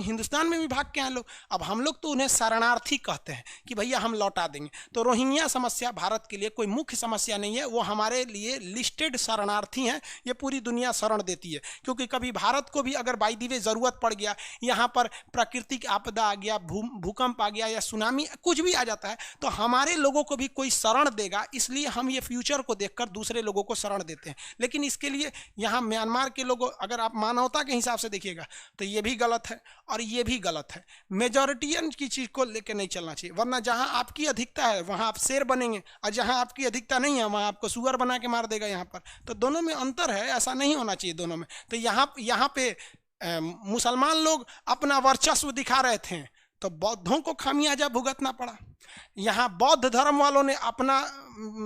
में भी भाग के आए लोग। अब हम लोग तो उन्हें शरणार्थी कहते हैं कि भैया हम लौटा देंगे। तो रोहिंग्या समस्या भारत के लिए कोई मुख्य समस्या नहीं है, वो हमारे लिए लिस्टेड शरणार्थी हैं। ये पूरी दुनिया शरण देती है, क्योंकि कभी भारत को भी अगर बाई दी वे जरूरत पड़ गया, यहां पर प्राकृतिक आपदा आ गया, भूकंप आ गया या सुनामी कुछ भी आ जाता है, तो हमारे लोगों को भी कोई शरण देगा। इसलिए हम ये फ्यूचर को देखकर दूसरे लोगों को शरण देते हैं। लेकिन इसके लिए यहां म्यांमार के लोगों, अगर आप मानवता के हिसाब से देखिएगा तो ये भी गलत है और ये भी गलत है। मेजॉरिटियन की चीज को लेकर नहीं चलना चाहिए, वरना जहां आपकी अधिकता है वहां आप शेर बनेंगे, और जहां आपकी अधिकता नहीं है वहां आपको सुअर बना के मार देगा यहाँ पर। तो दोनों में अंतर है, ऐसा नहीं होना चाहिए दोनों में। तो यहाँ पे मुसलमान लोग अपना वर्चस्व दिखा रहे थे तो बौद्धों को खामियाजा भुगतना पड़ा। यहाँ बौद्ध धर्म वालों ने अपना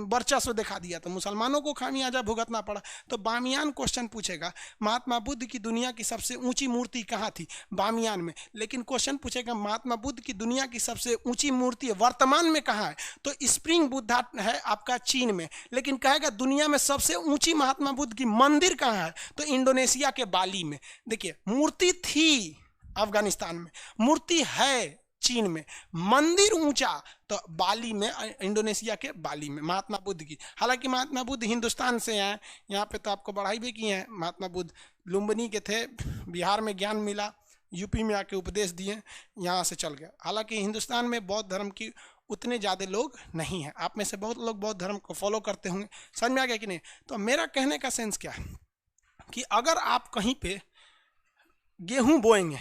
वर्चस्व दिखा दिया तो मुसलमानों को खामियाजा भुगतना पड़ा। तो बामियान क्वेश्चन पूछेगा महात्मा बुद्ध की दुनिया की सबसे ऊंची मूर्ति कहाँ थी? बामियान में। लेकिन क्वेश्चन पूछेगा महात्मा बुद्ध की दुनिया की सबसे ऊंची मूर्ति वर्तमान में कहाँ है? तो स्प्रिंग बुद्धा है आपका चीन में। लेकिन कहेगा दुनिया में सबसे ऊंची महात्मा बुद्ध की मंदिर कहाँ है? तो इंडोनेशिया के बाली में। देखिए, मूर्ति थी अफगानिस्तान में, मूर्ति है चीन में, मंदिर ऊंचा तो बाली में, इंडोनेशिया के बाली में महात्मा बुद्ध की। हालांकि महात्मा बुद्ध हिंदुस्तान से हैं, यहाँ पे तो आपको बढ़ाई भी किए हैं। महात्मा बुद्ध लुम्बिनी के थे, बिहार में ज्ञान मिला, यूपी में आके उपदेश दिए, यहाँ से चल गया। हालांकि हिंदुस्तान में बौद्ध धर्म की उतने ज़्यादा लोग नहीं हैं। आप में से बहुत लोग बौद्ध धर्म को फॉलो करते होंगे, समझ में आ गया कि नहीं? तो मेरा कहने का सेंस क्या है कि अगर आप कहीं पे गेहूं बोएंगे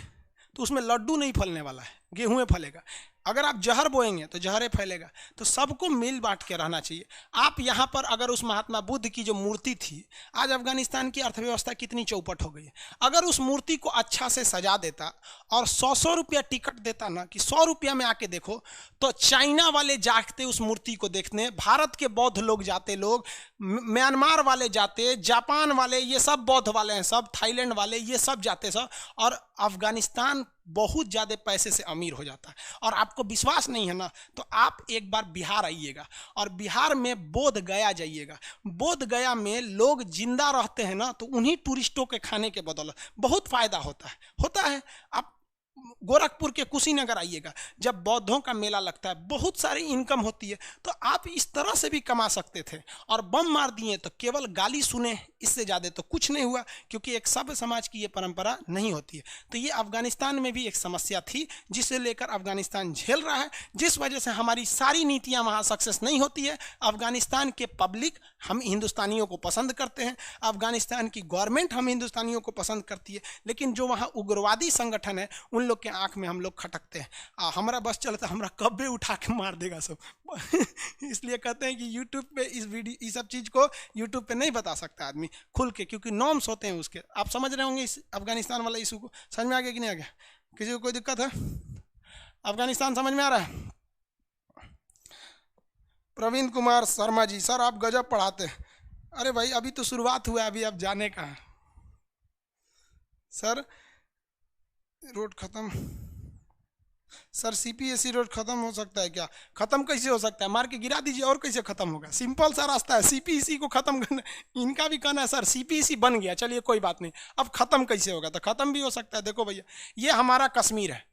तो उसमें लड्डू नहीं फलने वाला है, गेहूं फलेगा। अगर आप जहर बोएंगे तो जहरे फैलेगा। तो सबको मिल बांट के रहना चाहिए। आप यहाँ पर अगर उस महात्मा बुद्ध की जो मूर्ति थी, आज अफगानिस्तान की अर्थव्यवस्था कितनी चौपट हो गई है, अगर उस मूर्ति को अच्छा से सजा देता और 100 रुपया टिकट देता ना कि 100 रुपया में आके देखो, तो चाइना वाले जाते उस मूर्ति को देखने, भारत के बौद्ध लोग जाते, लोग म्यांमार वाले जाते, जापान वाले, ये सब बौद्ध वाले हैं सब, थाईलैंड वाले, ये सब जाते सब, और अफगानिस्तान बहुत ज़्यादा पैसे से अमीर हो जाता है। और आपको विश्वास नहीं है ना, तो आप एक बार बिहार आइएगा और बिहार में बोध गया जाइएगा। बोध गया में लोग जिंदा रहते हैं ना, तो उन्हीं टूरिस्टों के खाने के बदौलत बहुत फायदा होता है। आप गोरखपुर के कुशीनगर आइएगा, जब बौद्धों का मेला लगता है बहुत सारी इनकम होती है। तो आप इस तरह से भी कमा सकते थे। और बम मार दिए तो केवल गाली सुने, इससे ज़्यादा तो कुछ नहीं हुआ, क्योंकि एक सभ्य समाज की ये परंपरा नहीं होती है। तो ये अफगानिस्तान में भी एक समस्या थी जिसे लेकर अफगानिस्तान झेल रहा है, जिस वजह से हमारी सारी नीतियाँ वहाँ सक्सेस नहीं होती है। अफगानिस्तान के पब्लिक हम हिंदुस्तानियों को पसंद करते हैं, अफगानिस्तान की गवर्नमेंट हम हिंदुस्तानियों को पसंद करती है, लेकिन जो वहाँ उग्रवादी संगठन है उन लोग के आंख में हम लोग खटकते हैं। हमारा बस चलता, हमारा कब्बे उठा के मार देगा सब। इसलिए कहते हैं कि यूट्यूब पे इस सब चीज़ को यूट्यूब पे नहीं बता सकता आदमी खुल के, क्योंकि नॉर्म्स होते हैं उसके। आप समझ रहे होंगे इस अफगानिस्तान वाला इशू को, समझ में आ गया कि नहीं आ गया? किसी को कोई दिक्कत है? अफगानिस्तान समझ में आ रहा है? प्रवीण कुमार शर्मा जी, सर आप गजब पढ़ाते हैं। अरे भाई अभी तो शुरुआत हुआ है, अभी आप जाने का है। सर रोड खत्म, सर सीपीएससी रोड खत्म हो सकता है क्या? खत्म कैसे हो सकता है? मार के गिरा दीजिए, और कैसे खत्म होगा? सिंपल सा रास्ता है, सीपीएससी को खत्म करना। इनका भी कहना है सर सीपीएससी बन गया, चलिए कोई बात नहीं, अब खत्म कैसे होगा? तो खत्म भी हो सकता है। देखो भैया, ये हमारा कश्मीर है,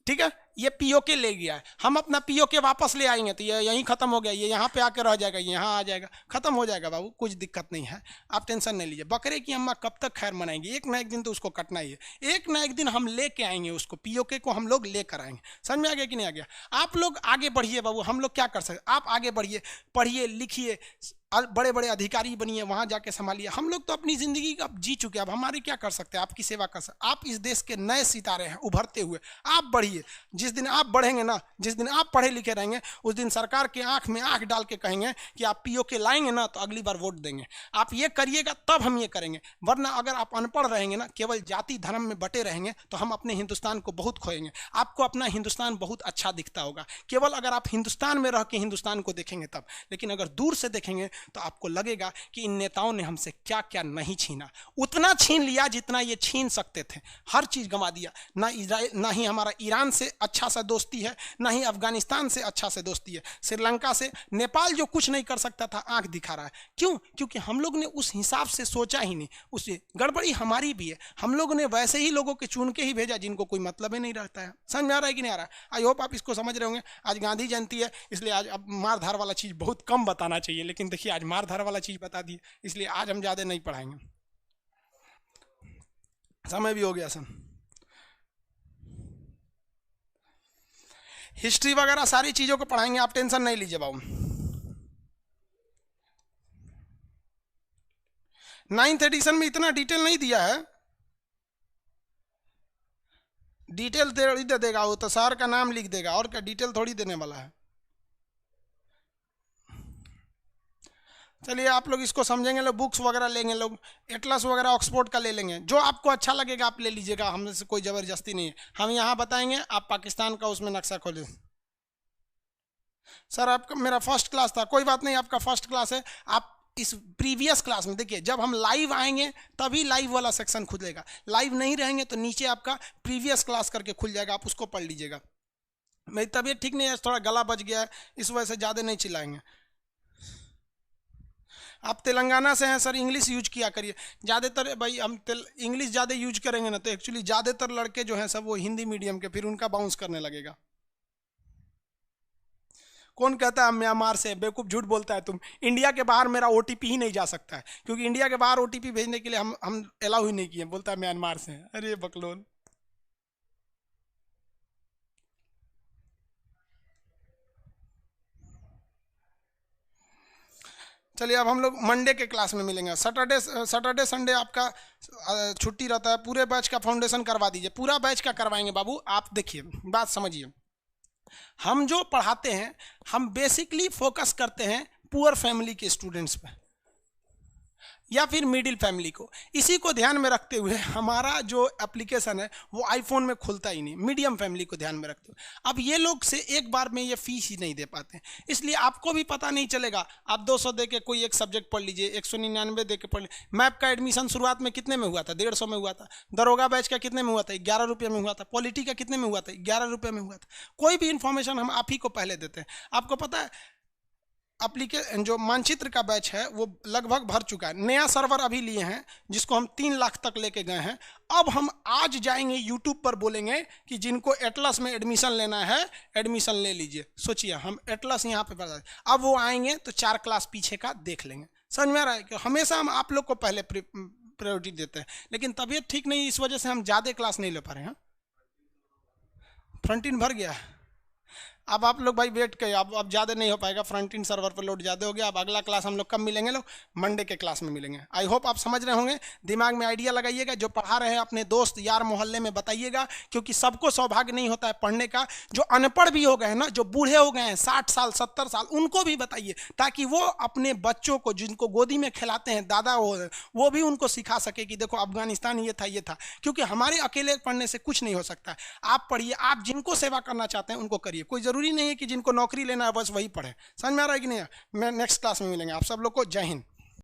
ठीक है, ये पीओके ले गया है, हम अपना पीओके वापस ले आएंगे तो ये यहीं खत्म हो गया, ये यहाँ पे आके रह जाएगा, ये यहाँ आ जाएगा, खत्म हो जाएगा बाबू, कुछ दिक्कत नहीं है, आप टेंशन नहीं लीजिए। बकरे की अम्मा कब तक खैर मनाएंगे? एक ना एक दिन तो उसको कटना ही है, एक ना एक दिन हम लेके आएंगे उसको, पीओके को हम लोग लेकर आएंगे। समझ में आ गया कि नहीं आ गया? आप लोग आगे बढ़िए बाबू, हम लोग क्या कर सकते? आप आगे बढ़िए, पढ़िए लिखिए, बड़े बड़े अधिकारी बनिए, वहाँ जाके संभालिए। हम लोग तो अपनी ज़िंदगी अब जी चुके हैं, अब हमारी क्या कर सकते हैं? आपकी सेवा कर सकते। आप इस देश के नए सितारे हैं, उभरते हुए, आप बढ़िए। जिस दिन आप बढ़ेंगे ना, जिस दिन आप पढ़े लिखे रहेंगे, उस दिन सरकार के आंख में आंख डाल के कहेंगे कि आप पीओके लाएंगे ना तो अगली बार वोट देंगे, आप ये करिएगा तब हम ये करेंगे। वरना अगर आप अनपढ़ रहेंगे ना, केवल जाति धर्म में बटे रहेंगे, तो हम अपने हिंदुस्तान को बहुत खोएंगे। आपको अपना हिंदुस्तान बहुत अच्छा दिखता होगा केवल अगर आप हिंदुस्तान में रह के हिंदुस्तान को देखेंगे तब, लेकिन अगर दूर से देखेंगे तो आपको लगेगा कि इन नेताओं ने हमसे क्या क्या नहीं छीना। उतना छीन लिया जितना ये छीन सकते थे, हर चीज गंवा दिया। ना ही हमारा ईरान से अच्छा सा दोस्ती है, ना ही अफगानिस्तान से अच्छा से दोस्ती है, श्रीलंका से, नेपाल जो कुछ नहीं कर सकता था आंख दिखा रहा है। क्यों? क्योंकि हम लोग ने उस हिसाब से सोचा ही नहीं। उससे गड़बड़ी हमारी भी है, हम लोग ने वैसे ही लोगों के चुन के ही भेजा जिनको कोई मतलब ही नहीं रहता है। समझ में आ रहा है कि नहीं आ रहा है? आई होप आप इसको समझ रहे होंगे। आज गांधी जयंती है, इसलिए आज अब मार धार वाला चीज बहुत कम बताना चाहिए, लेकिन देखिए आज मार धार वाला चीज बता दी, इसलिए आज हम ज्यादा नहीं पढ़ाएंगे। समय भी हो गया सर। हिस्ट्री वगैरह सारी चीजों को पढ़ाएंगे, आप टेंशन नहीं लीजिए बाबू। 9th एडिशन में इतना डिटेल नहीं दिया है, डिटेल थोड़ी दे देगा वो, तो शहर का नाम लिख देगा, और क्या डिटेल थोड़ी देने वाला है। चलिए आप लोग इसको समझेंगे, लोग बुक्स वगैरह लेंगे, लोग एटलस वगैरह ऑक्सफोर्ड का ले लेंगे, जो आपको अच्छा लगेगा आप ले लीजिएगा, हमसे से कोई ज़बरदस्ती नहीं है। हम यहाँ बताएंगे, आप पाकिस्तान का उसमें नक्शा खोलें। सर आपका मेरा फर्स्ट क्लास था, कोई बात नहीं, आपका फर्स्ट क्लास है। आप इस प्रीवियस क्लास में देखिए, जब हम लाइव आएंगे तभी लाइव वाला सेक्शन खुलेगा, लाइव नहीं रहेंगे तो नीचे आपका प्रीवियस क्लास करके खुल जाएगा, आप उसको पढ़ लीजिएगा। मेरी तबीयत ठीक नहीं है, थोड़ा गला बच गया है, इस वजह से ज़्यादा नहीं चिल्लाएंगे। आप तेलंगाना से हैं सर, इंग्लिश यूज किया करिए ज़्यादातर। भाई हम इंग्लिश ज़्यादा यूज करेंगे ना तो एक्चुअली ज़्यादातर लड़के जो हैं सब वो हिंदी मीडियम के, फिर उनका बाउंस करने लगेगा। कौन कहता है म्यांमार से? बेवकूफ़, झूठ बोलता है तुम। इंडिया के बाहर मेरा ओटीपी ही नहीं जा सकता है, क्योंकि इंडिया के बाहर ओटीपी भेजने के लिए हम अलाउ ही नहीं किए। बोलता है म्यांमार से। अरे बकलोल। चलिए अब हम लोग मंडे के क्लास में मिलेंगे। सैटरडे संडे आपका छुट्टी रहता है। पूरे बैच का फाउंडेशन करवा दीजिए, पूरा बैच का करवाएंगे बाबू। आप देखिए, बात समझिए, हम जो पढ़ाते हैं हम बेसिकली फोकस करते हैं पुअर फैमिली के स्टूडेंट्स पे या फिर मिडिल फैमिली को। इसी को ध्यान में रखते हुए हमारा जो एप्लीकेशन है वो आईफोन में खुलता ही नहीं, मीडियम फैमिली को ध्यान में रखते हुए। अब ये लोग से एक बार में ये फीस ही नहीं दे पाते, इसलिए आपको भी पता नहीं चलेगा। आप 200 दे के कोई एक सब्जेक्ट पढ़ लीजिए, 199 दे के पढ़ लीजिए। मैप का एडमिशन शुरुआत में कितने में हुआ था? 150 में हुआ था। दरोगा बैच का कितने में हुआ था? 11 रुपये में हुआ था। पॉलिटी का कितने में हुआ था? 11 रुपये में हुआ था। कोई भी इंफॉर्मेशन हम आप ही को पहले देते हैं। आपको पता है जो मानचित्र का बैच है वो लगभग भर चुका है। नया सर्वर अभी लिए हैं जिसको हम 3 लाख तक लेके गए हैं। अब हम आज जाएंगे यूट्यूब पर बोलेंगे कि जिनको एटलस में एडमिशन लेना है एडमिशन ले लीजिए। सोचिए, हम एटलस यहाँ पे पढ़ा, अब वो आएंगे तो 4 क्लास पीछे का देख लेंगे। समझ में आ रहा है कि हमेशा हम आप लोग को पहले प्रायोरिटी देते हैं, लेकिन तबीयत ठीक नहीं, इस वजह से हम ज़्यादा क्लास नहीं ले पा रहे हैं। फ्रंट इन भर गया है। अब आप लोग भाई वेट करिए, अब ज़्यादा नहीं हो पाएगा, फ्रंट इन सर्वर पर लोड ज़्यादा हो गया। अब अगला क्लास हम लोग कब मिलेंगे? लोग मंडे के क्लास में मिलेंगे। आई होप आप समझ रहे होंगे। दिमाग में आइडिया लगाइएगा, जो पढ़ा रहे हैं अपने दोस्त यार मोहल्ले में बताइएगा, क्योंकि सबको सौभाग्य नहीं होता है पढ़ने का। जो अनपढ़ भी हो गए हैं ना, जो बूढ़े हो गए हैं 60 साल 70 साल, उनको भी बताइए, ताकि वो अपने बच्चों को जिनको गोदी में खिलाते हैं दादा वो भी उनको सिखा सके कि देखो अफगानिस्तान ये था। क्योंकि हमारे अकेले पढ़ने से कुछ नहीं हो सकता। आप पढ़िए, आप जिनको सेवा करना चाहते हैं उनको करिए। कोई ज़रूरी नहीं है कि जिनको नौकरी लेना है बस वही पढ़े। समझ में आ रहा है कि नहीं? मैं नेक्स्ट क्लास में मिलेंगे। आप सब लोग को जय हिंद।